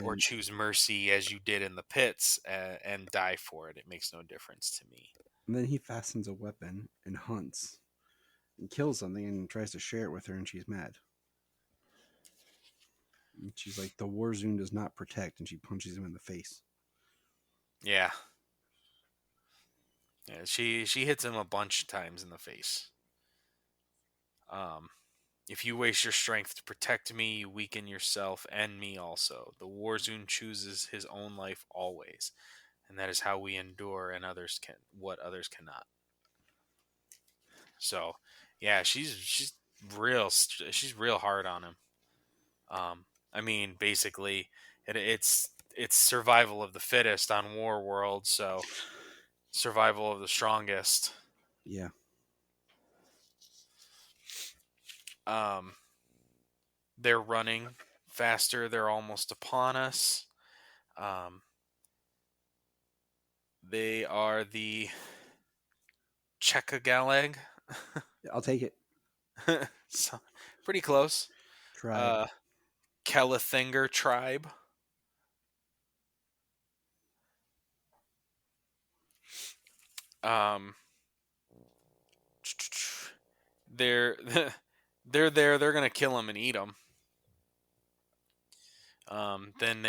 Speaker 10: or choose mercy as you did in the pits and die for it. It makes no difference to me.
Speaker 4: And then he fastens a weapon and hunts and kills something and tries to share it with her, and she's mad. And she's like, the Warzone does not protect, and she punches him in the face.
Speaker 10: Yeah. Yeah, she hits him a bunch of times in the face. If you waste your strength to protect me, you weaken yourself and me also. The Warzone chooses his own life always, and that is how we endure and what others cannot. So, yeah, she's real hard on him. I mean, basically, it's survival of the fittest on War World, so survival of the strongest.
Speaker 4: Yeah.
Speaker 10: They're running faster. They're almost upon us. They are the Chekagaleg.
Speaker 4: I'll take it.
Speaker 10: So, pretty close.
Speaker 4: Tribe.
Speaker 10: Kelathinger tribe. They're they're there. They're gonna kill him and eat him. Then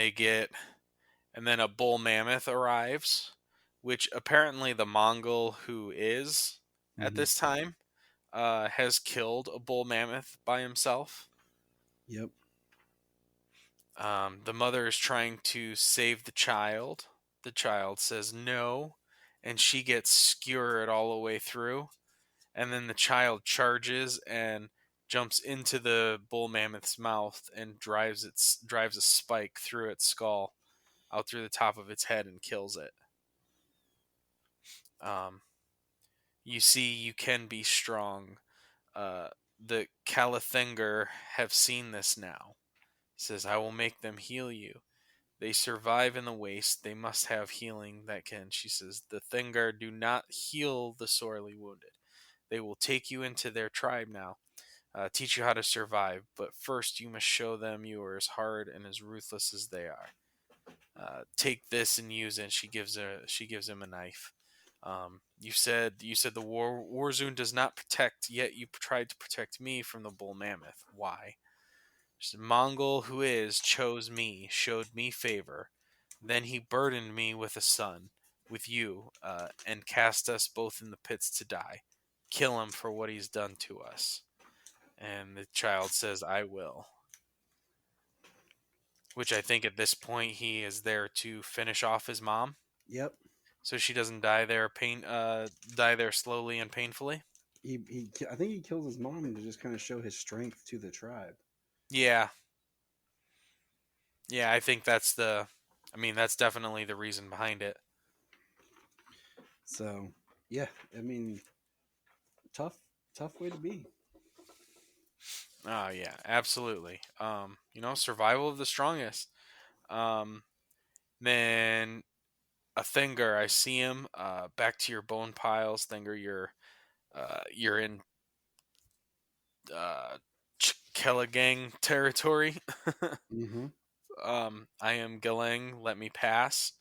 Speaker 10: and then a bull mammoth arrives, which apparently the Mongol who is at this time has killed a bull mammoth by himself.
Speaker 4: Yep.
Speaker 10: The mother is trying to save the child. The child says no, and she gets skewered all the way through. And then the child charges and jumps into the bull mammoth's mouth and drives a spike through its skull, out through the top of its head, and kills it. You see, you can be strong. The Kelathinger have seen this now. He says, I will make them heal you. They survive in the waste. They must have healing that can. She says, the Thingar do not heal the sorely wounded. They will take you into their tribe now, teach you how to survive. But first, you must show them you are as hard and as ruthless as they are. Take this and use it. She gives him a knife. You said the Warzone does not protect, yet you tried to protect me from the bull mammoth. Why? She said, Mongol who is chose me, showed me favor. Then he burdened me with a son, with you, and cast us both in the pits to die. Kill him for what he's done to us. And the child says, I will. Which I think at this point he is there to finish off his mom.
Speaker 4: Yep.
Speaker 10: So she doesn't die there die there slowly and painfully.
Speaker 4: I think he kills his mom to just kind of show his strength to the tribe.
Speaker 10: Yeah. Yeah, I think that's definitely the reason behind it.
Speaker 4: So, yeah, I mean, tough way to be.
Speaker 10: Oh yeah, absolutely. Survival of the strongest. Then a Thingar, I see him. Back to your bone piles, Thingar. You're in Kelagang territory.
Speaker 4: Mm-hmm.
Speaker 10: I am Galang. Let me pass.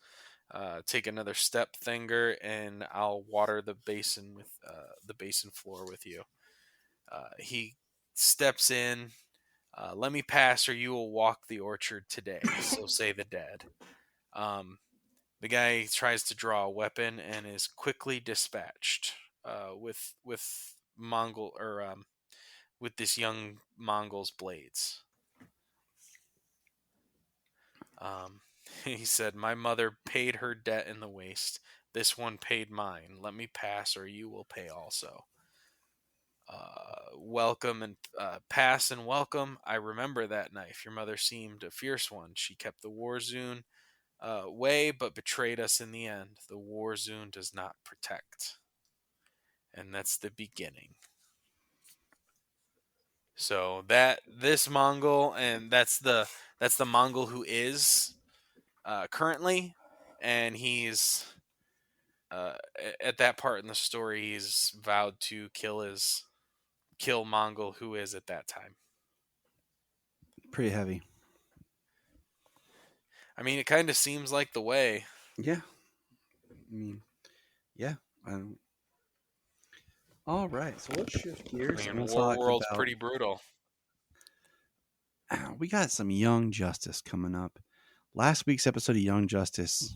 Speaker 10: Take another step, Thingar, and I'll water the basin with the basin floor with you. He steps in. Let me pass, or you will walk the orchard today. So say the dead. The guy tries to draw a weapon and is quickly dispatched with Mongol with this young Mongol's blades. He said, "My mother paid her debt in the waste. This one paid mine. Let me pass, or you will pay also." Welcome and pass and welcome. I remember that knife. Your mother seemed a fierce one. She kept the Warzone way, but betrayed us in the end. The Warzone does not protect. And that's the beginning. So this Mongol, and that's the Mongol who is currently, and he's at that part in the story, he's vowed to kill Mongol who is at that time.
Speaker 4: Pretty heavy.
Speaker 10: I mean, it kind of seems like the way.
Speaker 4: Yeah. I mean, yeah. All right, so let's shift gears.
Speaker 10: I mean, War World's pretty brutal.
Speaker 4: We got some Young Justice coming up. Last week's episode of Young Justice.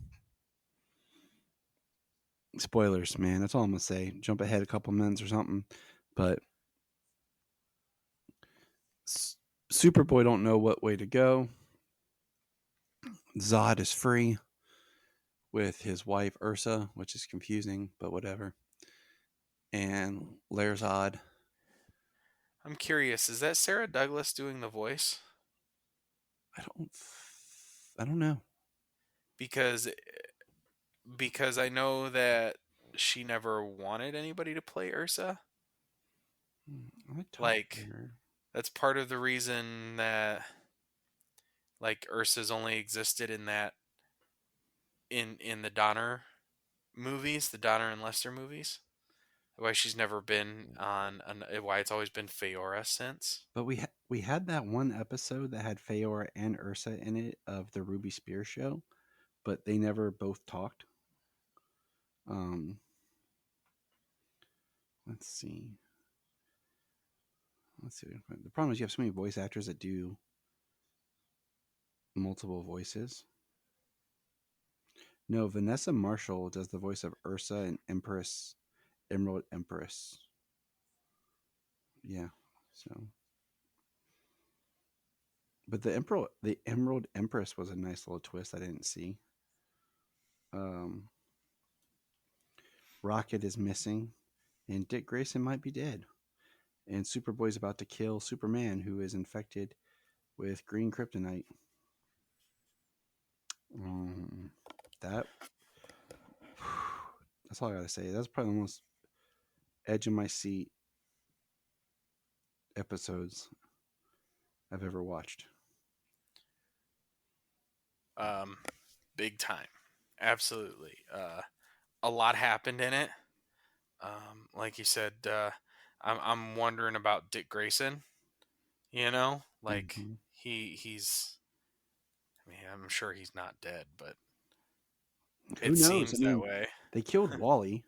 Speaker 4: Spoilers, man. That's all I'm going to say. Jump ahead a couple minutes or something. But Superboy don't know what way to go. Zod is free with his wife Ursa, which is confusing, but whatever. And Lair-Zod.
Speaker 10: I'm curious, is that Sarah Douglas doing the voice?
Speaker 4: I don't know.
Speaker 10: Because I know that she never wanted anybody to play Ursa. Like, that's part of the reason that like Ursa's only existed in that in the Donner movies, the Donner and Lester movies. Why she's never been on why it's always been Feora since.
Speaker 4: But we had that one episode that had Feora and Ursa in it of the Ruby Spear show, but they never both talked. Let's see. The problem is you have so many voice actors that do multiple voices. No, Vanessa Marshall does the voice of Ursa and Emerald Empress. Yeah, so. But the Emerald Empress was a nice little twist I didn't see. Rocket is missing, and Dick Grayson might be dead. And Superboy's about to kill Superman, who is infected with green kryptonite. That's all I gotta say. That's probably the most edge of my seat episodes I've ever watched.
Speaker 10: Big time. Absolutely. A lot happened in it. Like you said, I'm wondering about Dick Grayson. You know, like he's. I mean, I'm sure he's not dead, but it seems that way.
Speaker 4: They killed Wally.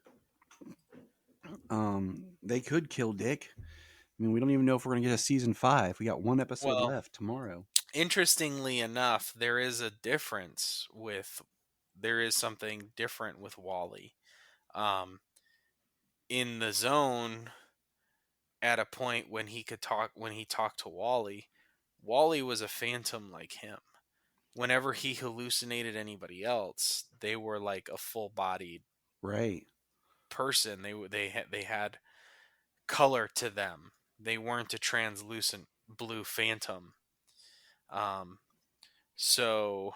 Speaker 4: They could kill Dick. I mean, we don't even know if we're going to get a season 5. We got one episode left tomorrow.
Speaker 10: Interestingly enough, there is something different with Wally. In the Zone, at a point when he talked to Wally, Wally was a phantom like him. Whenever he hallucinated anybody else, they were like a full-bodied person. They had color to them. They weren't a translucent blue phantom. So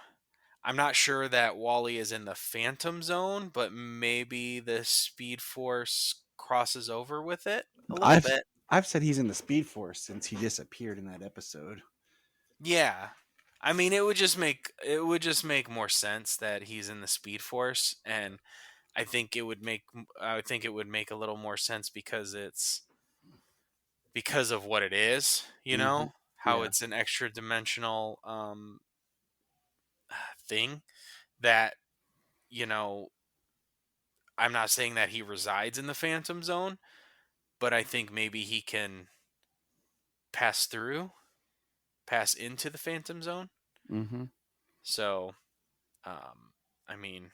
Speaker 10: I'm not sure that Wally is in the Phantom Zone, but maybe the Speed Force crosses over with it a little bit.
Speaker 4: I've said he's in the Speed Force since he disappeared in that episode.
Speaker 10: Yeah. I mean, it would just make more sense that he's in the Speed Force, and I think it would make a little more sense because of what it is, you know, how it's an extra dimensional thing that, you know, I'm not saying that he resides in the Phantom Zone, but I think maybe he can pass into the Phantom Zone. So, I mean,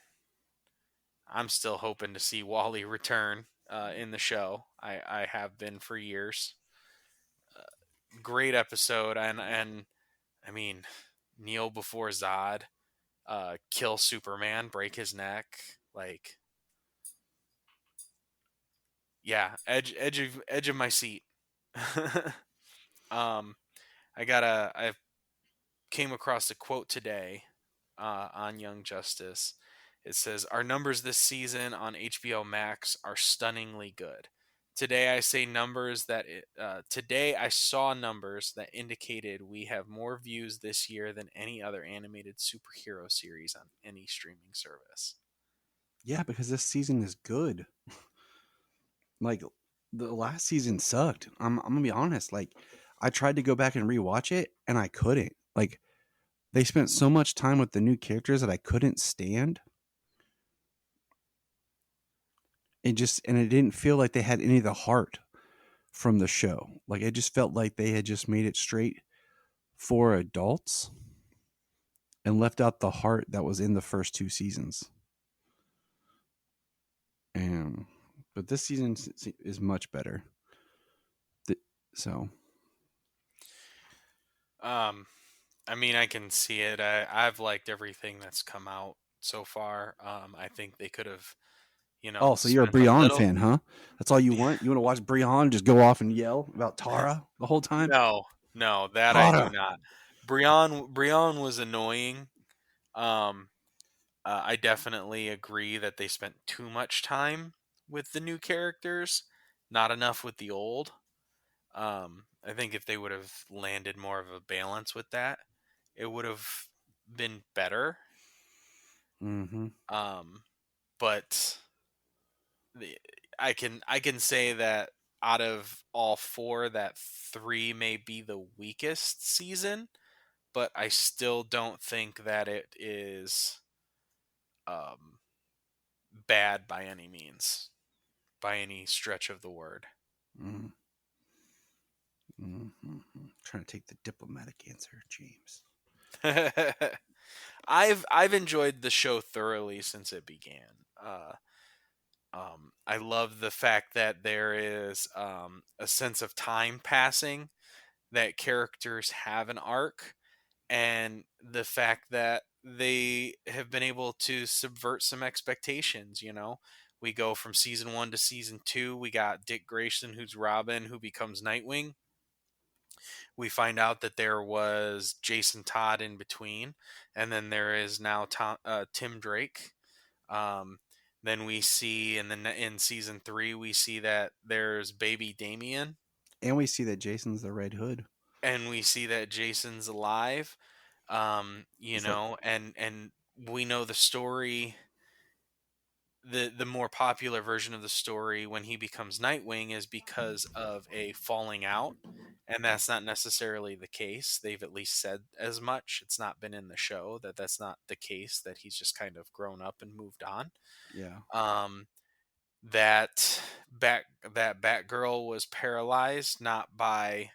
Speaker 10: I'm still hoping to see Wally return in the show. I have been for years. Great episode, and I mean, kneel before Zod, kill Superman, break his neck, like, yeah, edge of my seat. I came across a quote today on Young Justice. It says, "Our numbers this season on HBO Max are stunningly good. Today I saw numbers that indicated we have more views this year than any other animated superhero series on any streaming service."
Speaker 4: Yeah, because this season is good. Like, the last season sucked. I'm gonna be honest. Like, I tried to go back and rewatch it, and I couldn't. Like, they spent so much time with the new characters that I couldn't stand. It didn't feel like they had any of the heart from the show. Like, it just felt like they had just made it straight for adults and left out the heart that was in the first 2 seasons. But this season is much better. So,
Speaker 10: I mean, I can see it. I've liked everything that's come out so far. I think they could have, you know.
Speaker 4: Oh, so you're a Brienne fan, huh? That's all you want? You want to watch Brienne just go off and yell about Tara the whole time?
Speaker 10: No, that Tara. I do not. Brion was annoying. I definitely agree that they spent too much time with the new characters, not enough with the old. I think if they would have landed more of a balance with that, it would have been better.
Speaker 4: Mm-hmm.
Speaker 10: But I can say that out of all four, that 3 may be the weakest season, but I still don't think that it is bad by any means, by any stretch of the word.
Speaker 4: Mm-hmm. Mm-hmm. Trying to take the diplomatic answer, James.
Speaker 10: I've enjoyed the show thoroughly since it began. I love the fact that there is a sense of time passing, that characters have an arc, and the fact that they have been able to subvert some expectations. We go from season 1 to season 2. We got Dick Grayson, who's Robin, who becomes Nightwing. We find out that there was Jason Todd in between, and then there is now Tim Drake. Then we see in season 3, we see that there's baby Damian,
Speaker 4: and we see that Jason's the Red Hood,
Speaker 10: and we see that Jason's alive. And we know the story. The more popular version of the story when he becomes Nightwing is because of a falling out, and that's not necessarily the case. They've at least said as much. It's not been in the show that that's not the case, that he's just kind of grown up and moved on.
Speaker 4: Yeah.
Speaker 10: That Batgirl was paralyzed not by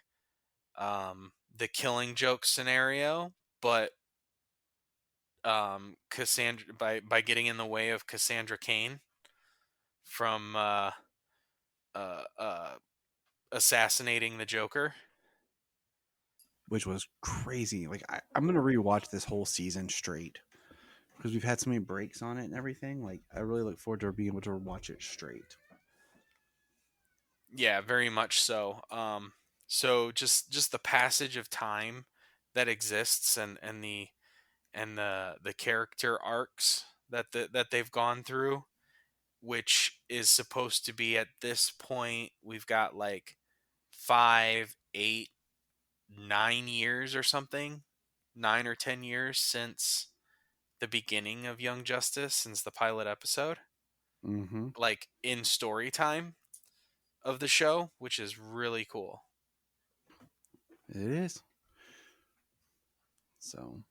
Speaker 10: the Killing Joke scenario, but Cassandra by getting in the way of Cassandra Cain from assassinating the Joker,
Speaker 4: which was crazy. Like I'm gonna rewatch this whole season straight because we've had so many breaks on it and everything. Like I really look forward to being able to watch it straight.
Speaker 10: Yeah, very much so. So just the passage of time that exists, and the character arcs that they've gone through, which is supposed to be, at this point, we've got like 5, 8, 9 years or something, 9 or 10 years since the beginning of Young Justice, since the pilot episode.
Speaker 4: Mm-hmm.
Speaker 10: Like in story time of the show, which is really cool.
Speaker 4: It is. So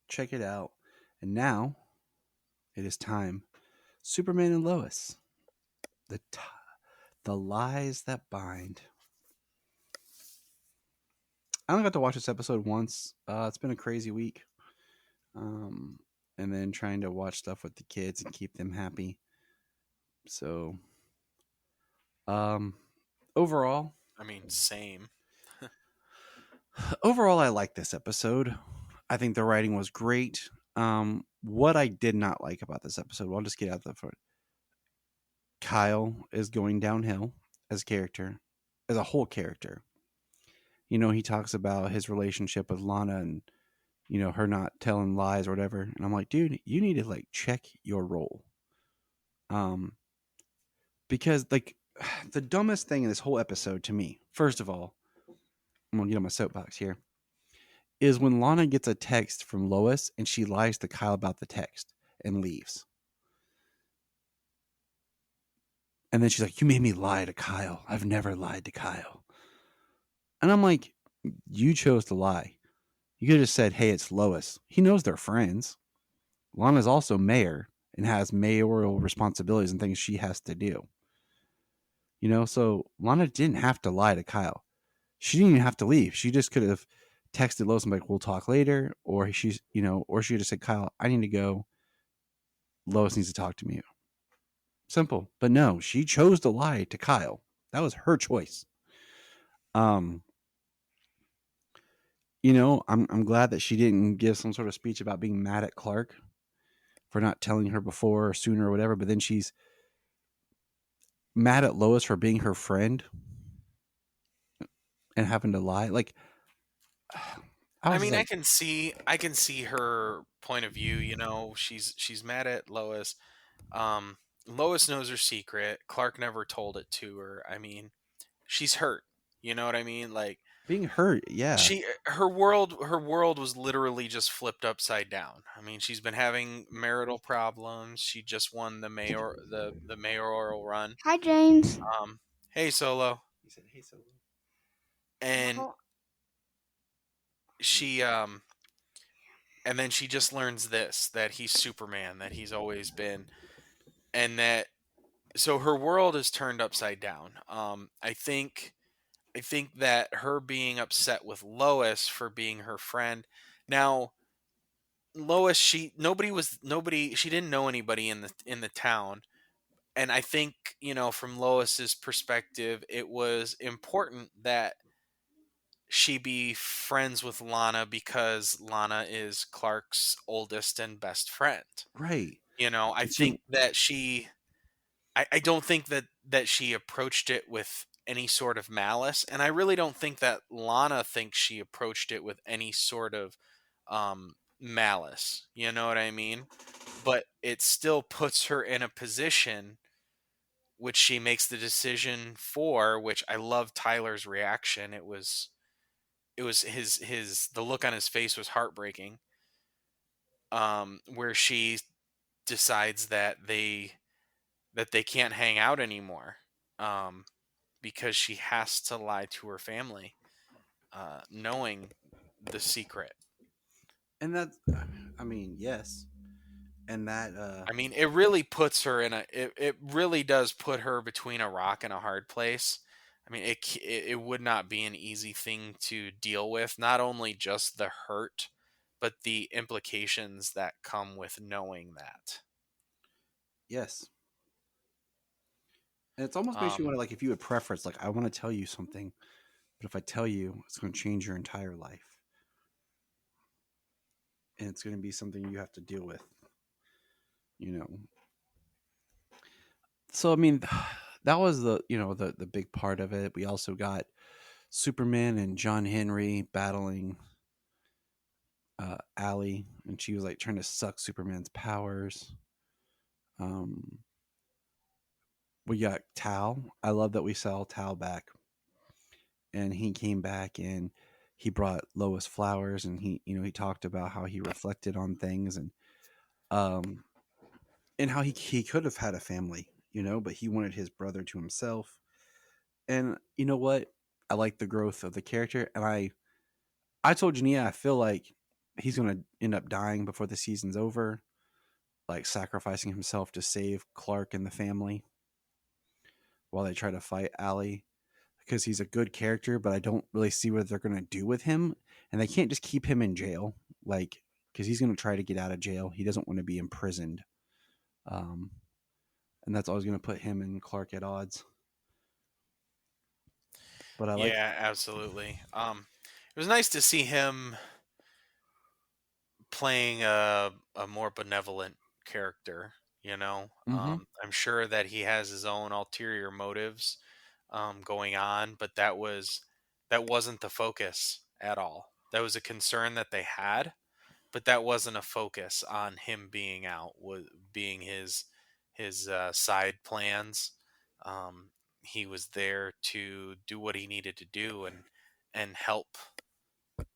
Speaker 4: check it out. And now it is time. Superman and Lois. The Lies That Bind. I only got to watch this episode once. It's been a crazy week. And then trying to watch stuff with the kids and keep them happy. So, overall,
Speaker 10: I mean, same.
Speaker 4: Overall, I like this episode. I think the writing was great. What I did not like about this episode, well, I'll just get out the front. Kyle is going downhill as a character, as a whole character. He talks about his relationship with Lana and, her not telling lies or whatever. And I'm like, dude, you need to check your role. Because the dumbest thing in this whole episode to me, first of all, I'm going to get on my soapbox here, is when Lana gets a text from Lois and she lies to Kyle about the text and leaves. And then she's like, you made me lie to Kyle. I've never lied to Kyle. And I'm like, you chose to lie. You could have just said, hey, it's Lois. He knows they're friends. Lana's also mayor and has mayoral responsibilities and things she has to do. So Lana didn't have to lie to Kyle. She didn't even have to leave. She just could have texted Lois and we'll talk later. Or she's, or she just said, Kyle, I need to go. Lois needs to talk to me. Simple. But no, she chose to lie to Kyle. That was her choice. I'm glad that she didn't give some sort of speech about being mad at Clark for not telling her before or sooner or whatever. But then she's mad at Lois for being her friend and having to lie. I
Speaker 10: I
Speaker 4: was
Speaker 10: mean,
Speaker 4: like,
Speaker 10: I can see her point of view. You know, she's mad at Lois. Um, Lois knows her secret. Clark never told it to her. I mean, she's hurt. You know what I mean? Like
Speaker 4: being hurt. Yeah,
Speaker 10: her world was literally just flipped upside down. I mean, she's been having marital problems. She just won the mayoral run.
Speaker 2: Hi, James.
Speaker 10: Hey Solo.
Speaker 4: he said, "Hey, so
Speaker 10: And she and then she just learns this, that he's Superman, that he's always been, and that so her world is turned upside down. I think that her being upset with Lois for being her friend. Now, Lois, she didn't know anybody in the town, and I think, you know, from Lois's perspective, it was important that she be friends with Lana because Lana is Clark's oldest and best friend.
Speaker 4: right."
Speaker 10: You know, I
Speaker 4: And she,
Speaker 10: think that I don't think that she approached it with any sort of malice, and I really don't think that Lana thinks she approached it with any sort of malice. You know what I mean? But it still puts her in a position which she makes the decision for, which I love Tyler's reaction. It was his the look on his face was heartbreaking. Where she decides that they can't hang out anymore, because she has to lie to her family, knowing the secret.
Speaker 4: and that, I mean, yes, and that,
Speaker 10: I mean, it really puts her in it really does put her between a rock and a hard place. I mean, it would not be an easy thing to deal with, not only just the hurt, but the implications that come with knowing that.
Speaker 4: yes, and it's almost makes you
Speaker 10: Um,
Speaker 4: want to, like, if you would preference, like, I want to tell you something, but if I tell you, it's going to change your entire life, and it's going to be something you have to deal with, you know. So I mean, that was the, you know, the big part of it. We also got Superman and John Henry battling Allie, and she was like trying to suck Superman's powers. Um, we got Tal. I love that we saw Tal back, and he came back and he brought Lois flowers, and he, you know, he talked about how he reflected on things, um, and how he could have had a family, you know, but he wanted his brother to himself. And you know what? I like the growth of the character, and I told Jania I feel like he's gonna end up dying before the season's over, like sacrificing himself to save Clark and the family while they try to fight Allie, because he's a good character, but I don't really see what they're gonna do with him, and they can't just keep him in jail, like, because he's gonna try to get out of jail. He doesn't want to be imprisoned, um, and that's always gonna put him and Clark at odds. But I like,
Speaker 10: yeah, absolutely. It was nice to see him playing a more benevolent character. You know,
Speaker 4: mm-hmm.
Speaker 10: I'm sure that he has his own ulterior motives going on, but that wasn't the focus at all. That was a concern that they had, but that wasn't a focus on him being out. Was being his side plans. He was there to do what he needed to do and help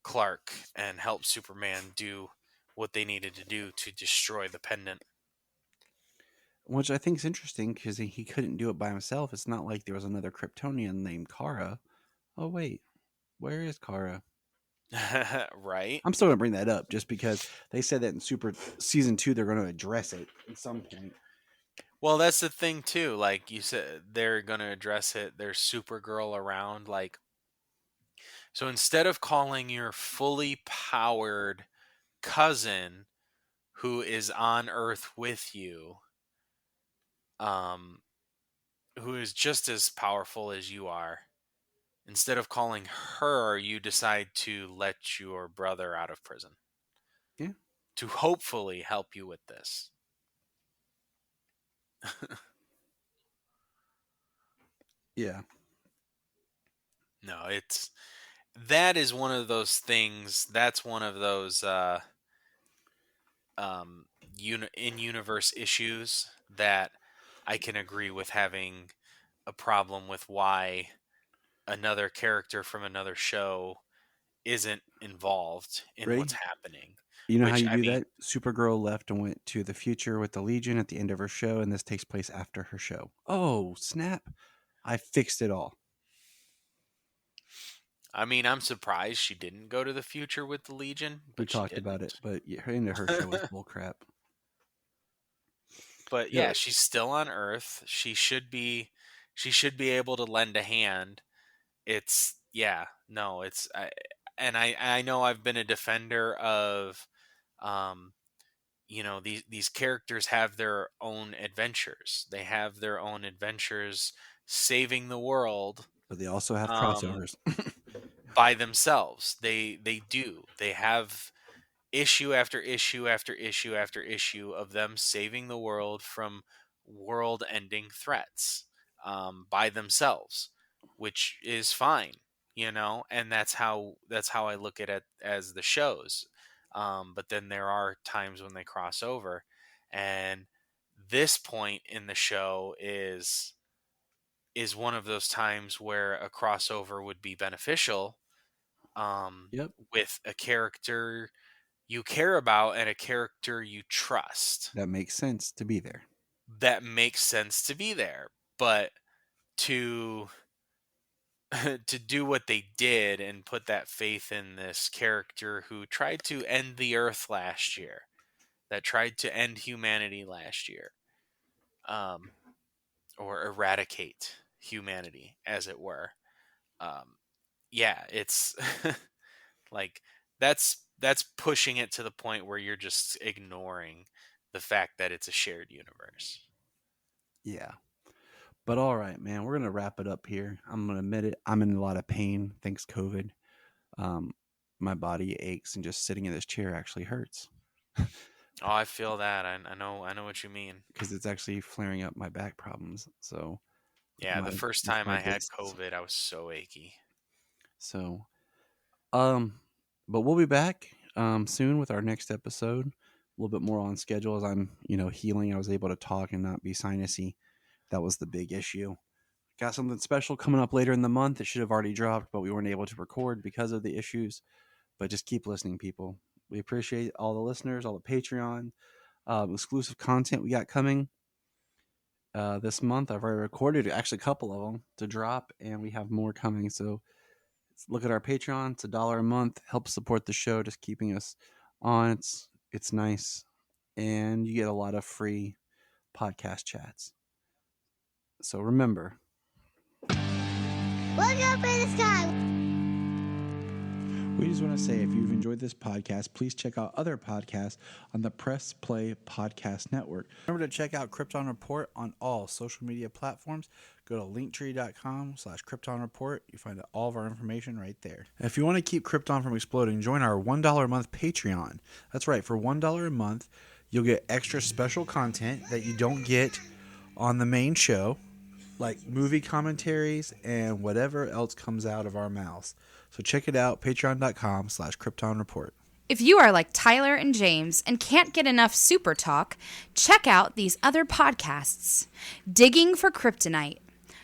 Speaker 10: Clark and help Superman do what they needed to do to destroy the pendant.
Speaker 4: Which I think is interesting because he couldn't do it by himself. It's not like there was another Kryptonian named Kara. Oh wait, where is Kara?
Speaker 10: Right?
Speaker 4: I'm still gonna bring that up just because they said that in Super Season 2 they're going to address it at some point.
Speaker 10: Well, that's the thing too. Like you said, they're gonna address it. There's Supergirl around. Like, so instead of calling your fully powered cousin who is on Earth with you, um, who is just as powerful as you are, instead of calling her, you decide to let your brother out of prison
Speaker 4: Yeah,
Speaker 10: to hopefully help you with this.
Speaker 4: yeah.
Speaker 10: No, that is one of those things. That's one of those in-universe issues that I can agree with having a problem with why another character from another show isn't involved in
Speaker 4: Ready?
Speaker 10: what's happening.
Speaker 4: You know how
Speaker 10: Which,
Speaker 4: you
Speaker 10: I
Speaker 4: do
Speaker 10: mean,
Speaker 4: that? Supergirl left and went to the future with the Legion at the end of her show, and this takes place after her show. Oh, snap. I fixed it all.
Speaker 10: I'm surprised she didn't go to the future with the Legion.
Speaker 4: We
Speaker 10: But she
Speaker 4: talked about it,
Speaker 10: didn't.
Speaker 4: but her end of her show was bullcrap.
Speaker 10: But
Speaker 4: Yeah.
Speaker 10: yeah, she's still on Earth. She should be able to lend a hand. It's I know I've been a defender of these characters have their own adventures. They have their own adventures saving the world
Speaker 4: But they also have
Speaker 10: um,
Speaker 4: crossovers.
Speaker 10: by themselves. They do. They have issue after issue after issue after issue of them saving the world from world-ending threats by themselves, which is fine, and that's how I look at it as the shows. But then there are times when they cross over, and this point in the show is one of those times where a crossover would be beneficial
Speaker 4: Yep.
Speaker 10: with a character you care about and a character you trust.
Speaker 4: That makes sense to be there.
Speaker 10: That makes sense to be there. But to do what they did and put that faith in this character who tried to end the earth last year, that tried to end humanity last year, or eradicate humanity, as it were. It's like that's pushing it to the point where you're just ignoring the fact that it's a shared universe.
Speaker 4: Yeah. But all right, man, we're going to wrap it up here. I'm going to admit it. I'm in a lot of pain. Thanks, COVID. My body aches, and just sitting in this chair actually hurts.
Speaker 10: Oh, I feel that. I know what you mean.
Speaker 4: Because it's actually flaring up my back problems. So
Speaker 10: yeah, the first time I had COVID, I was so achy.
Speaker 4: So, but we'll be back soon with our next episode. A little bit more on schedule as I'm, healing. I was able to talk and not be sinusy. That was the big issue. Got something special coming up later in the month. It should have already dropped, but we weren't able to record because of the issues. But just keep listening, people. We appreciate all the listeners, all the Patreon exclusive content we got coming this month. I've already recorded actually a couple of them to drop, and we have more coming. So look at our Patreon. It's $1 a month. Help support the show, just keeping us on. It's nice, and you get a lot of free podcast chats. So remember,
Speaker 2: look up in the sky.
Speaker 11: We just want to say, if you've enjoyed this podcast, please check out other podcasts on the Press Play Podcast Network. Remember to check out Krypton Report on all social media platforms. Go to linktree.com/Krypton Report. You find all of our information right there. If you want to keep Krypton from exploding, join our $1 a month Patreon. That's right. For $1 a month, you'll get extra special content that you don't get on the main show, like movie commentaries and whatever else comes out of our mouths. So check it out, patreon.com/Krypton Report.
Speaker 12: If you are like Tyler and James and can't get enough super talk, check out these other podcasts. Digging for Kryptonite,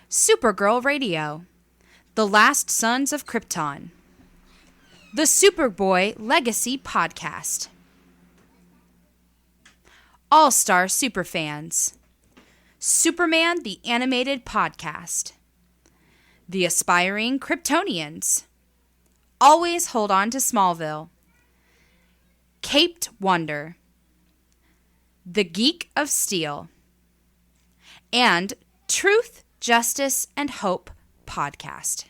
Speaker 12: Supergirl Radio, The Last Sons of Krypton, The Superboy Legacy Podcast, All-Star Superfans, Superman the Animated Podcast, The Aspiring Kryptonians, Always Hold On to Smallville, Caped Wonder, The Geek of Steel, and Truth, Justice, and Hope Podcast.